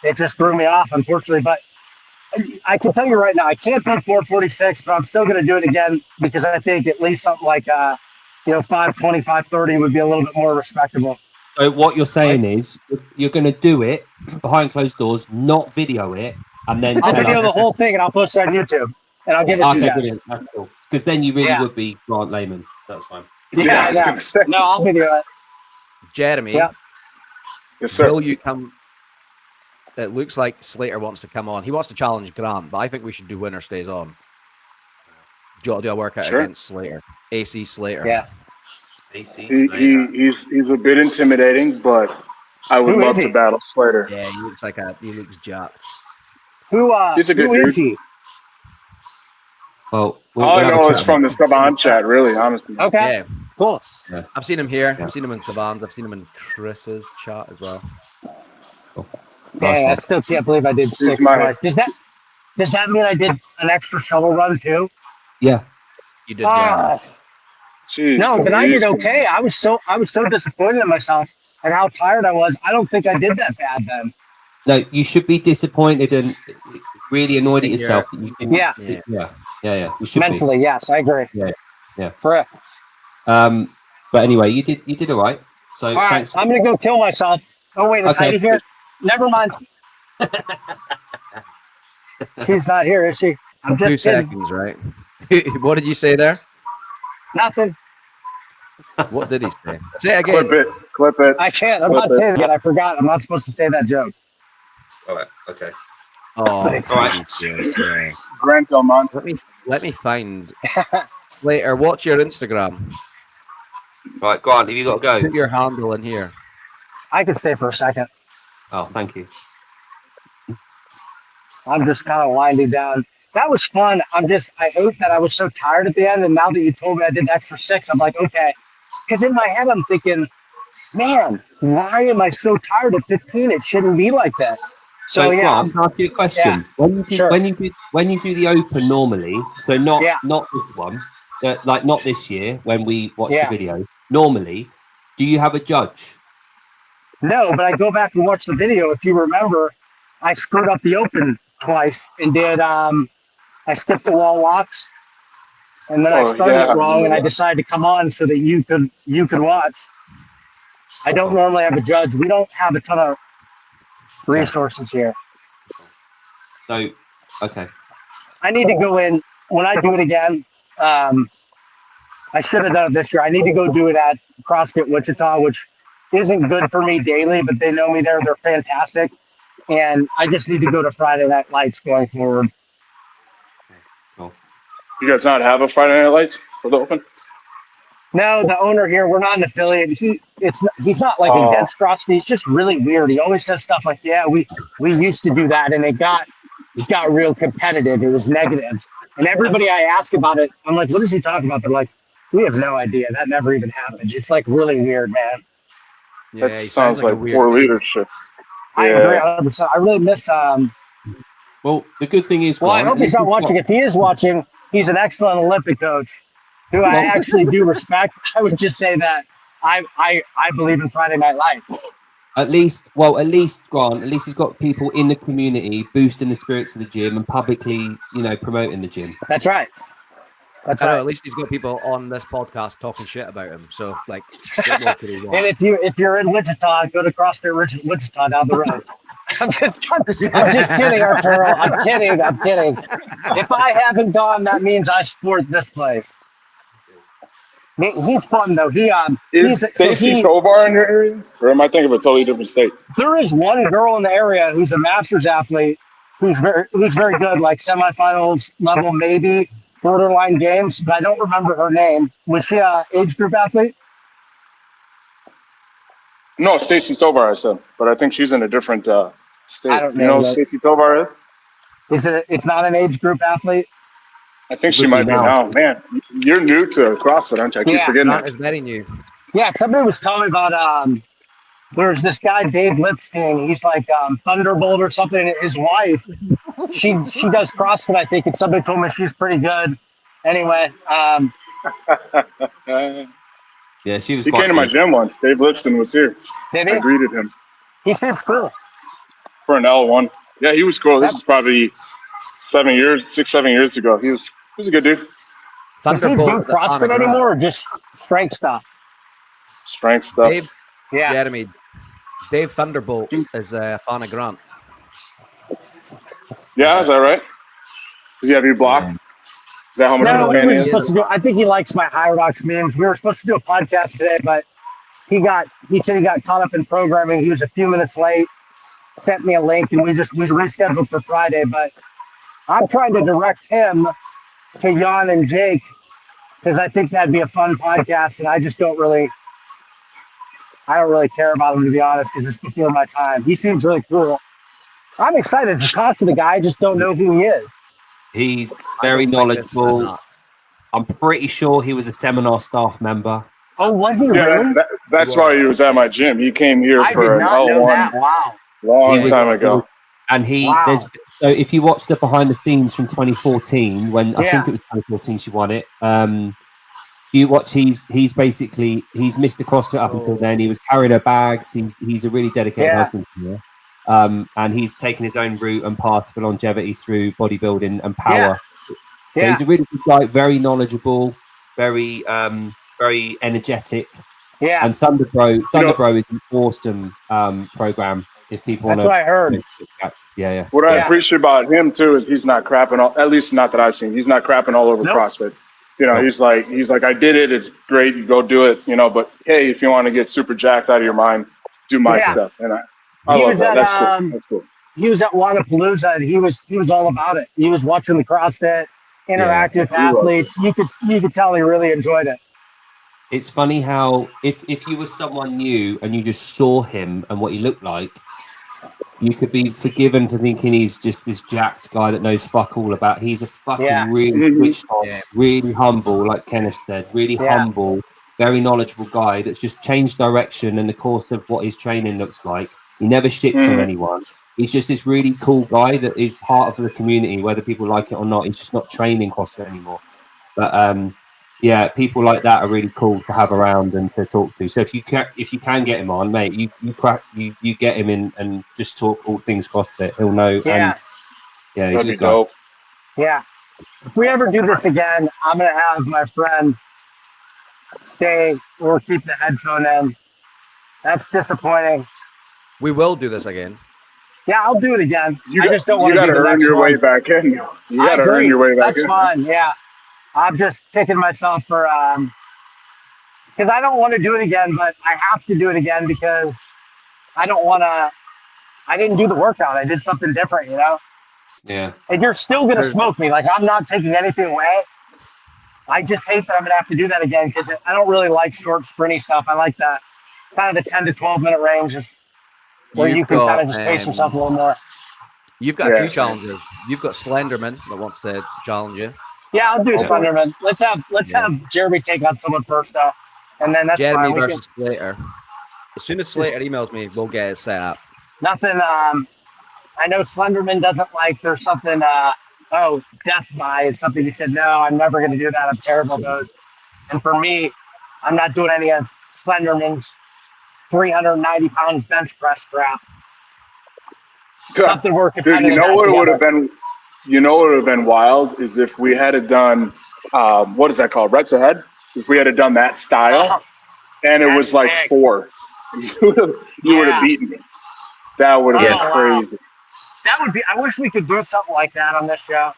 It just threw me off, unfortunately. But I can tell you right now, I can't beat 446, but I'm still going to do it again because I think at least something like, 520, 530 would be a little bit more respectable. So what you're saying is you're going to do it behind closed doors, not video it, and then I'll tell video us. the whole thing and I'll post it on YouTube and I'll give it to you Okay, guys. brilliant. That's cool. Because then you really Yeah. would be Grant Layman, so that's fine. Yeah, I was know. gonna say. No, I'll video it. Jeremy, Yeah. Yes, sir. will you come? It looks like Slater wants to come on. He wants to challenge Grant, but I think we should do winner stays on. Do you want to do a workout Sure. against Slater? AC Slater. Yeah. AC He's a bit intimidating, but I would Who love is to he? battle Slater. Yeah, he looks jacked. He's a good who is dude. he? Well, All I have a know chat is from the Saban chat, really, honestly. Okay. Yeah, Cool. I've seen him here. Yeah. I've seen him in Savan's. I've seen him in Chris's chat as well. Cool. Nice Dang, I one. still can't believe I did 6 my- twice. Does that mean I did an extra shovel run too? Yeah. You did. Yeah. Jeez, No, but I did Louise. okay. I was so disappointed in myself and how tired I was. I don't think I did that bad then. No, you should be disappointed and really annoyed at Think yourself that you didn't. Yeah. Yeah. You should Mentally, yes, I agree. Yeah. Correct. be. But anyway, you did all right. So All right, thanks. I'm gonna go kill myself. Oh wait, is Okay. Heidi here? Never mind. She's not here, is she? I'm 2 just kidding. seconds, right? What did you say there? Nothing. What did he say? Say it again. Clip it. I can't. I'm not saying it. I forgot. I'm not supposed to say that joke. All right. Okay. Oh, All right. yeah. Grant Almonte. Let me find Slater. What's your Instagram? Right, Grant, have you got to go? Put your handle in here. I could stay for a second. Oh, thank you. I'm just kind of winding down. That was fun. I hate that I was so tired at the end. And now that you told me I did extra 6, I'm like, okay. Because in my head, I'm thinking, man, why am I so tired at 15? It shouldn't be like this. So yeah, Grant, can I ask you a question? Yeah, When you do the open normally, so not Yeah. this one, like not this year when we watched Yeah. the video. Normally, do you have a judge? no, but I go back and watch the video. If you remember, I screwed up the open twice and did, I skipped the wall walks. And then I started it wrong and I decided to come on so that you could watch. I don't normally have a judge. We don't have a ton of resources here. So, okay. I need to go in when I do it again. I should have done it this year. I need to go do it at CrossFit Wichita, which isn't good for me daily, but they know me there. They're fantastic. And I just need to go to Friday Night Lights going forward. You guys not have a Friday Night Lights for the open? No, the owner here, we're not an affiliate. He's not like Oh. against CrossFit. He's just really weird. He always says stuff like, "Yeah, we used to do that," and it got real competitive. It was negative. And everybody I ask about it, I'm like, "What is he talking about?" They're like, "We have no idea. That never even happened." It's like really weird, man. Yeah, That he sounds like a weird poor dude. leadership. I Yeah. agree 100%. I really miss. Well, the good thing is, Well, I Grant, hope he's not watching. If he is watching, he's an excellent Olympic coach who I Well- actually do respect. I would just say that I believe in Friday Night Lights. At least, Grant, at least he's got people in the community boosting the spirits of the gym and publicly, promoting the gym. That's right. That's I know. right. At least he's got people on this podcast talking shit about him. So, like, what more could he want? And if you're in Wichita, go to CrossFit Wichita down the road. I'm just kidding, Arturo. I'm kidding. If I haven't gone, that means I support this place. He's fun though. Is Stacy Tovar in your area? Or am I thinking of a totally different state? There is one girl in the area who's a masters athlete who's very good, like semifinals level maybe. borderline games, but I don't remember her name. Was she a age group athlete? No, Stacy Tovar, I said, but I think she's in a different state. I don't You know know. who Stacy Tovar is? Is it? It's not an age group athlete. I think It she would be might be now. now. Man, you're new to CrossFit, aren't you? I keep Yeah, forgetting Grant that. is very new. Yeah, somebody was telling me about there's this guy Dave Lipstein. He's like Thunderbolt or something. And his wife, she does CrossFit, I think, and somebody told me she's pretty good. Anyway, Yeah, she was He quite came to my good. gym once. Dave Lipston was here. did I he? greeted him He seems cool. for an L1. Yeah, he was cool. This Yep. is probably 7 years ago. He was a good dude. Does he do Thunderbolt is a fan of CrossFit Grant. anymore or just strength stuff? Strength stuff. Dave, Yeah. Jeremy, Dave Thunderbolt is a fan of Grant. Yeah, is that right? Does he have you blocked? Is that how much of No, a we fan were he just is? supposed to do. I think he likes my High Rocks memes. We were supposed to do a podcast today, but he said he got caught up in programming. He was a few minutes late. Sent me a link, and we rescheduled for Friday. But I'm trying to direct him to Jan and Jake because I think that'd be a fun podcast, and I don't really care about him, to be honest, because it's before my time. He seems really cool. I'm excited to talk to the guy. I just don't know who he is. He's I very don't think this is knowledgeable. not. I'm pretty sure he was a seminar staff member. Oh, was he Yeah, really? that's why he was at my gym. He came here I for did an not know L1 that. Wow. long He was- time ago. And he Wow. there's so if you watch the behind the scenes from 2014 when I Yeah. think it was 2014 she won it. You watch he's basically he's missed the CrossFit up until then. He was carrying her bags. He's a really dedicated Yeah. husband to her. And he's taken his own route and path for longevity through bodybuilding and power. So Yeah. he's a really good guy, very knowledgeable, very energetic. Yeah. And Thunder Bro is an awesome program if people want That's what I heard. Yeah. What I Yeah. appreciate about him too is he's not crapping all. At least not that I've seen. He's not crapping all over Nope. CrossFit. You know, Nope. he's like, I did it. It's great. You go do it. You know, but hey, if you want to get super jacked out of your mind, do my Yeah. stuff. And I He love was that. at, That's cool. That's cool. He was at Wadapalooza and he was all about it. He was watching the CrossFit, interacting with he was. athletes. You could tell he really enjoyed it. It's funny how if you were someone new and you just saw him and what he looked like, you could be forgiven for thinking he's just this jacked guy that knows fuck all about. He's a fucking Yeah. really Mhm. switched on, Yeah. really humble, like Kenneth said, really Yeah. humble, very knowledgeable guy that's just changed direction in the course of what his training looks like. He never shits on Mhm. anyone. He's just this really cool guy that is part of the community, whether people like it or not. He's just not training CrossFit anymore. But yeah, people like that are really cool to have around and to talk to. So if you can get him on, mate, you get him in and just talk all things CrossFit. He'll know. Yeah. And yeah, he's That'd a be good guy. dope. Yeah. If we ever do this again, I'm gonna have my friend stay or keep the headphone in. That's disappointing. We will do this again. Yeah, I'll do it again. You I just don't you want to got do to the earn next your one. way back in. You I got to earn agree. your way back That's in. fine. Yeah. I'm just kicking myself for because I don't want to do it again, but I have to do it again because I don't want to. I didn't do the workout. I did something different, you know. Yeah. And you're still gonna There's- smoke me. Like I'm not taking anything away. I just hate that I'm gonna have to do that again because I don't really like short, sprinty stuff. I like that kind of the 10 to 12 minute range, just where you can kind of just pace yourself a little more. You've got a Yeah. few challengers. You've got Slenderman that wants to challenge you. Yeah, I'll do Yeah. Thunderman. Let's have Jeremy take on someone first, though, and then that's Jeremy fine. We can- versus Slater. As soon as Slater emails me, we'll get it set up. nothing. I know Slenderman doesn't like. There's something. Death by is something he said. No, I'm never going to do that. I'm terrible at those. And for me, I'm not doing any of Slenderman's 390 pound bench press crap. Something we're Dude, competitive you know at what would have together. been? You know what would have been wild is if we had it done. What is that called? Reps ahead. If we had it done that style, and it was like That's 4, you would Yeah. have beaten me. That would have Oh, been wow. crazy. That would be. I wish we could do something like that on this show.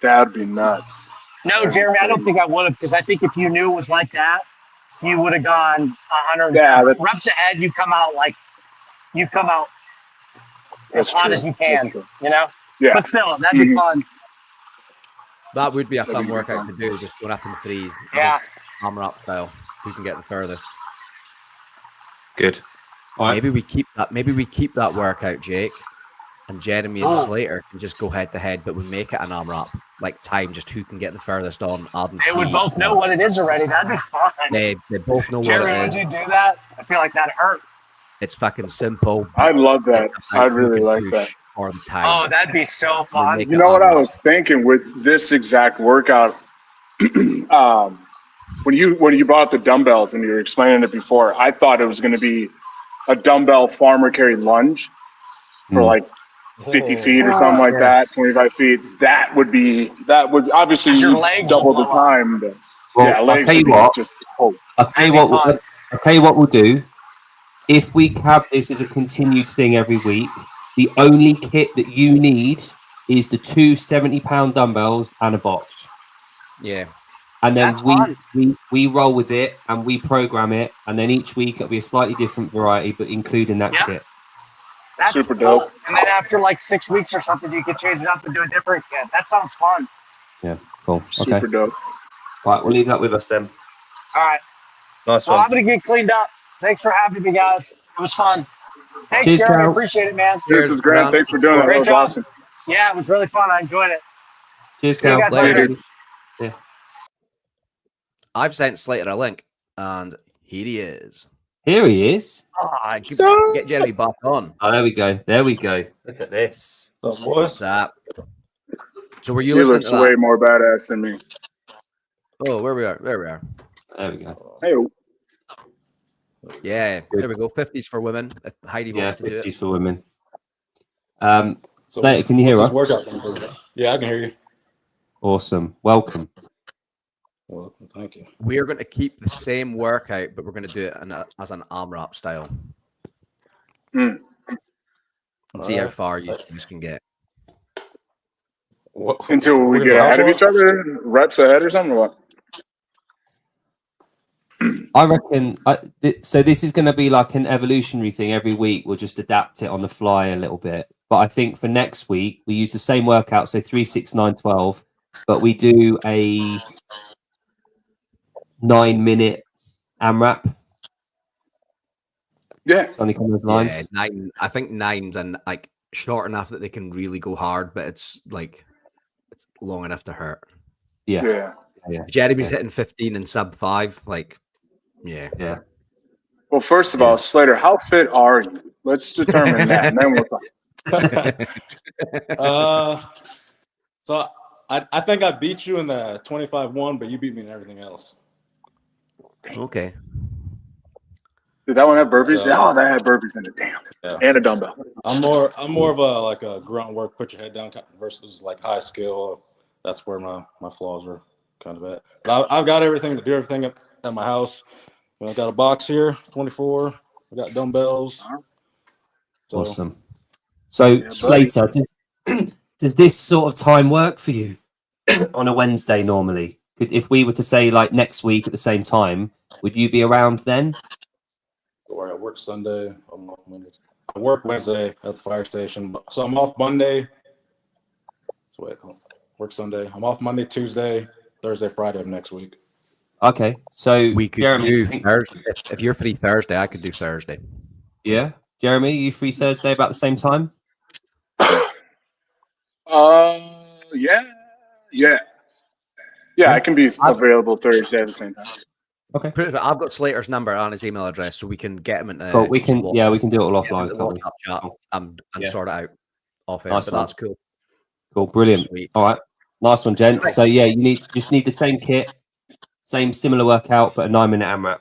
That'd be nuts. No, Jeremy, I don't think I would have because I think if you knew it was like that, you would have gone 100 Yeah, that's- reps ahead. You come out as That's hot true. as you can. That's true. You know. Yeah. But still, that'd be Mhm. fun. That would be a That'd fun be a good workout time. to do, just going up in threes. Yeah. Just armor up style. Who can get the furthest? Good. All right. Maybe we keep that. Maybe we keep that workout, Jake, and Jeremy and Oh. Slater can just go head to head, but we make it an armor up, like time, just who can get the furthest on. Adding They would three. both know what it is already. That'd be fun. They both know Jerry, what would it is. you do that? I feel like that hurt. It's fucking simple. I'd love that. it's about I'd who really can like push that. For the time. Oh, that'd be so fun. make You know what I armor up. was thinking with this exact workout? When you brought up the dumbbells and you were explaining it before, I thought it was going to be a dumbbell farmer carry lunge for like 50 feet or something like that, 25 feet. That would obviously Your legs double will the blow up. time. But Well, yeah, I'll legs tell would you be what. just hope. I'll tell you That'd be what. fun. I'll tell you what we'll do. If we have this as a continued thing every week, the only kit that you need is the two 70-pound dumbbells and a box. Yeah. And then That's fun. we roll with it and we program it. And then each week it'll be a slightly different variety, but including that Yep. kit. That's Super cool. dope. And then after like 6 weeks or something, you can change it up and do a different kit. That sounds fun. Cool. Okay. Super dope. Right, we'll leave that with us then. All right. Nice Well, one. I'm going to get cleaned up. Thanks for having me, guys. It was fun. Thanks, Cheers, Jeremy. Carol. Appreciate it, man. This is Grant. Thanks for doing that. That Great was job. awesome. Yeah, it was really fun. I enjoyed it. Cheers, See you Cal. guys later. Yeah. I've sent Slater a link, and here he is. Here he is. Get Jeremy back on. Oh, there we go. There we go. Look at this. What's that? So were you He listening looks to that? way more badass than me. Oh, where we are. There we are. There we go. Hey, Yeah, there we go. 50s for women. If Heidi Yeah, wants to do it. 50s for women. Slater, can you hear us? Workout. Yeah, I can hear you. Awesome. Welcome. Well, thank you. We are going to keep the same workout, but we're going to do it as an arm wrap style. Hmm. And see how far you can get. What, until we we're get gonna ahead of house each other, reps ahead or something, or what? I reckon. So this is going to be like an evolutionary thing. Every week we'll just adapt it on the fly a little bit. But I think for next week we use the same workout, so 3, 6, 9, 12, but we do a 9-minute AMRAP. Yeah. Something along those lines. Yeah, 9. I think 9's and like short enough that they can really go hard, but it's like it's long enough to hurt. Yeah. Yeah. Jeremy's hitting 15 and sub 5. Like, yeah. Well, first of all, Slater, how fit are you? Let's determine that, and then we'll talk. So I think I beat you in the 25-1, but you beat me in everything else. Okay. Did that one have burpees? So- Oh, that had burpees in it. Damn. Yeah. And a dumbbell. I'm more of a like a grunt work, put your head down versus like high skill. That's where my flaws were kind of at. But I've got everything to do everything at my house. I've got a box here, 24. I got dumbbells. So, Awesome. So Yeah, Slater, does this sort of time work for you on a Wednesday normally? If we were to say like next week at the same time, would you be around then? where I work Sunday. I'm off Monday. I work Wednesday at the fire station, so I'm off Monday. So wait, work Sunday. I'm off Monday, Tuesday, Thursday, Friday of next week. Okay, so We could Jeremy, do you think- Thursday. If you're free Thursday, I could do Thursday. yeah, Jeremy, you free Thursday about the same time? Yeah, I can be available Thursday at the same time. Okay, I've got Slater's number and his email address, so we can get him into. cool. We can, yeah, we can do it all get him offline, into can't we? WhatsApp chat and Yeah. sort it out off air. Nice But one. that's cool. Cool, brilliant. Sweet. All right, nice one, gents. So yeah, you just need the same kit, similar workout, but a 9-minute AMRAP.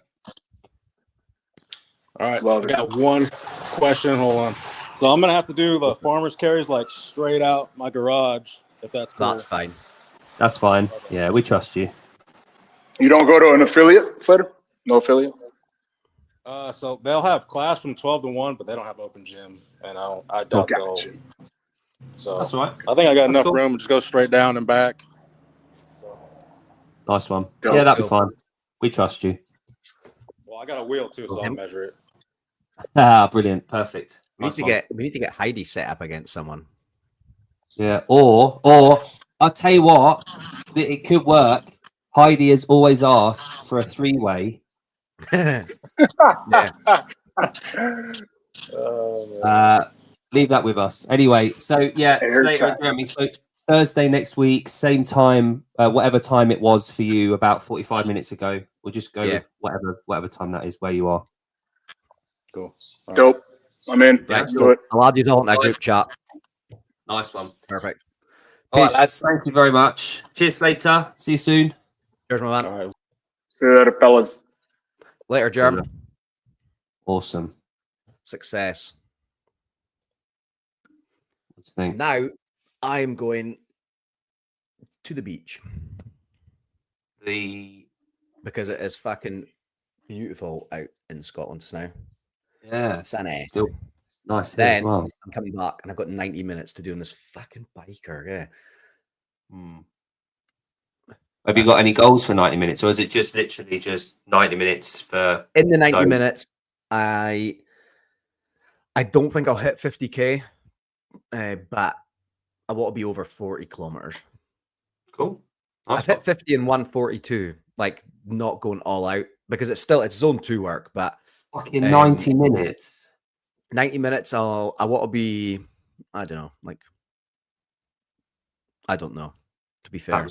All right, Love I it. got one question. Hold on. So I'm gonna have to do the farmer's carries like straight out my garage, if that's cool. That's fine. That's fine. Yeah, we trust you. You don't go to an affiliate, Slater? No affiliate? So they'll have class from 12 to 1, but they don't have open gym, and I doubt they'll. Gotcha. So That's all right. I think I got enough cool. room to just go straight down and back. So, Nice one. Go. Yeah, that'd be Go. fine. We trust you. well, I got a wheel too, so I'll measure it. Ah, brilliant. Perfect. We need Nice to one. get Heidi set up against someone. Yeah, or I'll tell you what, it could work. Heidi has always asked for a 3-way. Yeah. Leave that with us. Anyway, so yeah, Slater and Jeremy. So Thursday next week, same time, whatever time it was for you about 45 minutes ago. We'll just go with whatever time that is where you are. Cool. All right. Dope. I'm in. Right, Let's do it. I'll add you all in a group chat. Nice one. Perfect. All right, Peace. lads. Thank you very much. Cheers, Slater. See you soon. Cheers, my man. All right. See you later, fellas. Later, Jeremy. Awesome. Success. What do you think? Now, I am going to the beach because it is fucking beautiful out in Scotland just now. Yeah, Sunny. still it's nice here Then as well. I'm coming back and I've got 90 minutes to doing this fucking biker. Yeah. Have you got any goals for 90 minutes, or is it just literally just 90 minutes for? In the 90 So- minutes, I don't think I'll hit 50k, but I want to be over 40 kilometers. Cool. Nice I've hit one. 50 and 142, like not going all out because it's zone 2 work, but Fucking 90 minutes. 90 minutes I want to be, I don't know, like I don't know, to be fair.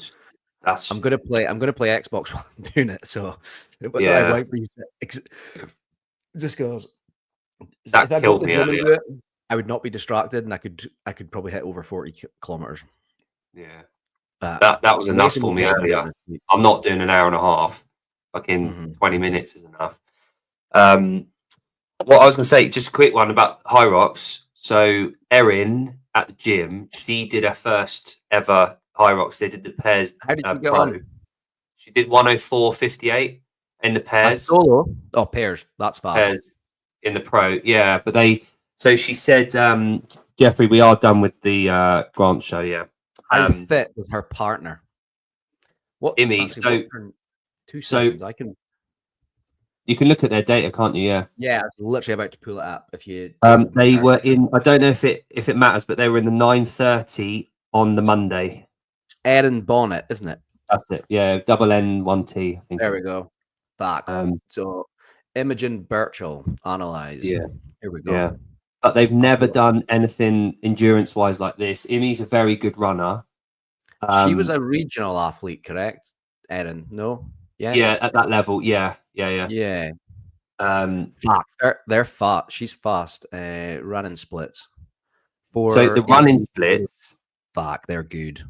That's I'm gonna play Xbox while I'm doing it, so Yeah. I might be just goes. That killed me earlier. I would not be distracted, and I could probably hit over 40 kilometers. yeah. But That was enough for me earlier. I'm not doing an hour and a half. Fucking Mhm. 20 minutes is enough. What I was going to say, just a quick one about High Rocks. So Erin at the gym, she did her first ever High Rocks. They did the pairs. How did you get pro. on? She did 104.58 in the A pairs. solo? Oh, pairs. That's fast. Pairs in the pro. Yeah, but so she said, Jeffrey, we are done with the Grant show. Yeah. How fit was her partner? What? Imi, actually, so- what turn- 2 so- seconds. I can. You can look at their data, can't you? Yeah. Yeah, I was literally about to pull it up. If you. They were in. I don't know if it matters, but they were in the 9:30 on the Monday. Erin Bonnet, isn't it? That's it. Yeah, double N1T. I think. There we go. Back. Um, So, Imogen Birchall, analyze. Yeah. Here we go. yeah, but they've never done anything endurance-wise like this. Imi's a very good runner. She was a regional athlete, correct? Erin, no? Yeah. yeah, at that level. Yeah. Yeah. Um, Fuck. They're fast. She's fast. Running splits. so the running splits. Fuck, they're good.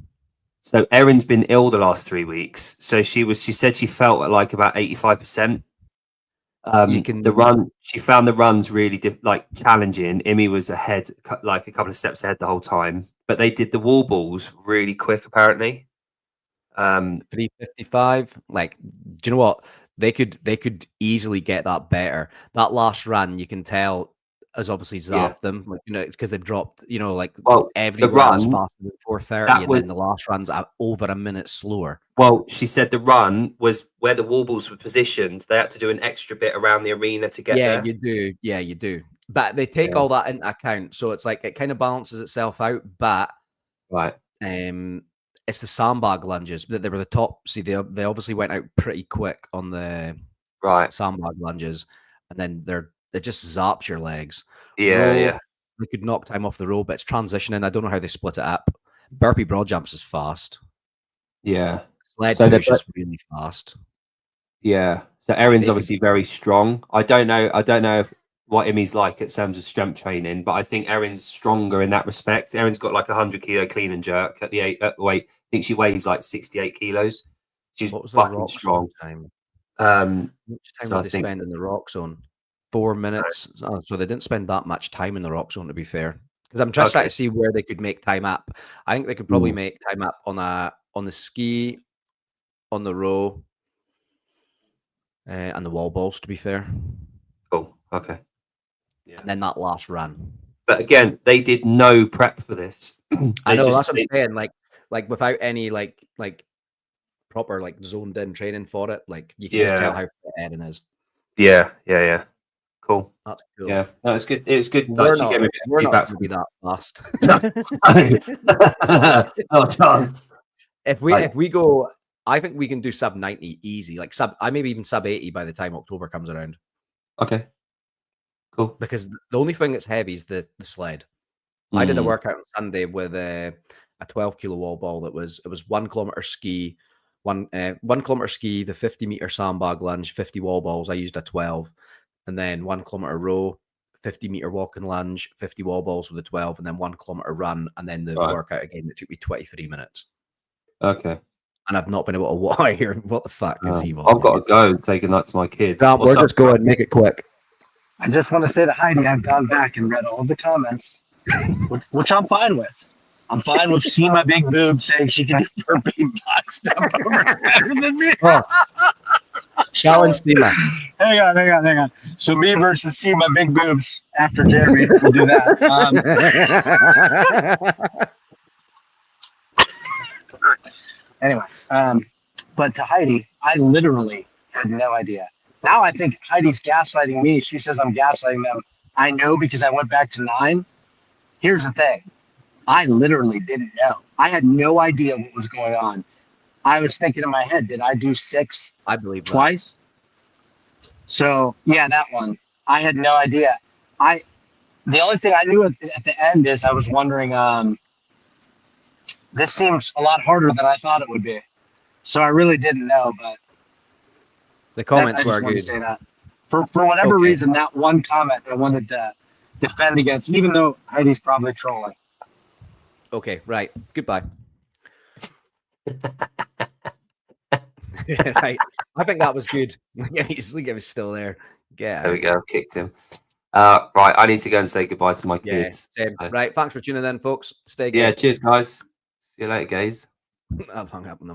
So Erin's been ill the last 3 weeks. So she said she felt at like about 85%. She found the runs really challenging. Imi was ahead, like a couple of steps ahead the whole time. But they did the wall balls really quick, apparently. 355. Like, do you know what? They could easily get that better. That last run, you can tell, has obviously zapped them. Like, because they've dropped. Every run's faster than 430, and then the last run's over a minute slower. Well, she said the run was where the wall balls were positioned. They had to do an extra bit around the arena to get there. You do. Yeah, you do. But they take all that into account, so it's like it kind of balances itself out. But Right. it's the sandbag lunges that they were the top. See, they obviously went out pretty quick on the sandbag lunges, and then it just zaps your legs. Yeah. They could knock time off the row, but it's transitioning. I don't know how they split it up. Burpee broad jumps is fast. Yeah. Sled So push is really fast. Yeah. So Erin's obviously very strong. I don't know what Imi's like in terms of strength training, but I think Erin's stronger in that respect. Erin's got like 100 kilo clean and jerk at the weight. I think she weighs like 68 kilos. She's fucking strong. Time? Which time so did they spend in the rock zone? 4 minutes. Oh, so they didn't spend that much time in the rock zone, to be fair. Because I'm just trying to see where they could make time up. I think they could probably make time up on the ski, on the row, and the wall balls, to be fair. Cool. Okay. Yeah. And then that last run. But again, they did no prep for this. I know, that's what I'm saying. Like without any like proper like zoned in training for it, like you can just tell how fit Erin is. Yeah. Cool. That's cool. Yeah, no, it's good. It was good. We're Like, not, we're we're feedback not going to be that fast. no chance. If we go, I think we can do sub 90 easy. Like I maybe even sub 80 by the time October comes around. Okay. Cool. Because the only thing that's heavy is the sled. I did a workout on Sunday with a 12 kilo wall ball it was 1 kilometer ski, 1 kilometer ski, the 50-meter sandbag lunge, 50 wall balls. I used a 12, and then 1 kilometer row, 50-meter walk and lunge, 50 wall balls with a 12, and then 1 kilometer run, and then the workout again. It took me 23 minutes. Okay. And I've not been able to wire. What the fuck is he? I've got to go and say goodnight to my kids. We're just going. Make it quick. I just want to say to Heidi, I've gone back and read all of the comments, which I'm fine with. I'm fine with seeing my big boob saying she can do burpee box jump over better than me. Challenge Seema. Hang on. So me versus see my big boobs after Jeremy will do that. Anyway, but to Heidi, I literally had no idea. Now I think Heidi's gaslighting me. She says I'm gaslighting them. I know because I went back to 9. Here's the thing. I literally didn't know. I had no idea what was going on. I was thinking in my head, did I do 6? I believe twice. So yeah, that one. I had no idea. The only thing I knew at the end is I was wondering, this seems a lot harder than I thought it would be. So I really didn't know, but the comments I just were wanted good. to say that. For whatever reason, that one comment I wanted to defend against, even though Heidi's probably trolling. Okay, right. Goodbye. Right. I think that was good. It was still there. Yeah. There we go. Kicked him. Right. I need to go and say goodbye to my Yeah. kids. Same. Right. Thanks for tuning in, folks. Stay good. Yeah. Cheers, guys. See you later, guys. I've hung up on them.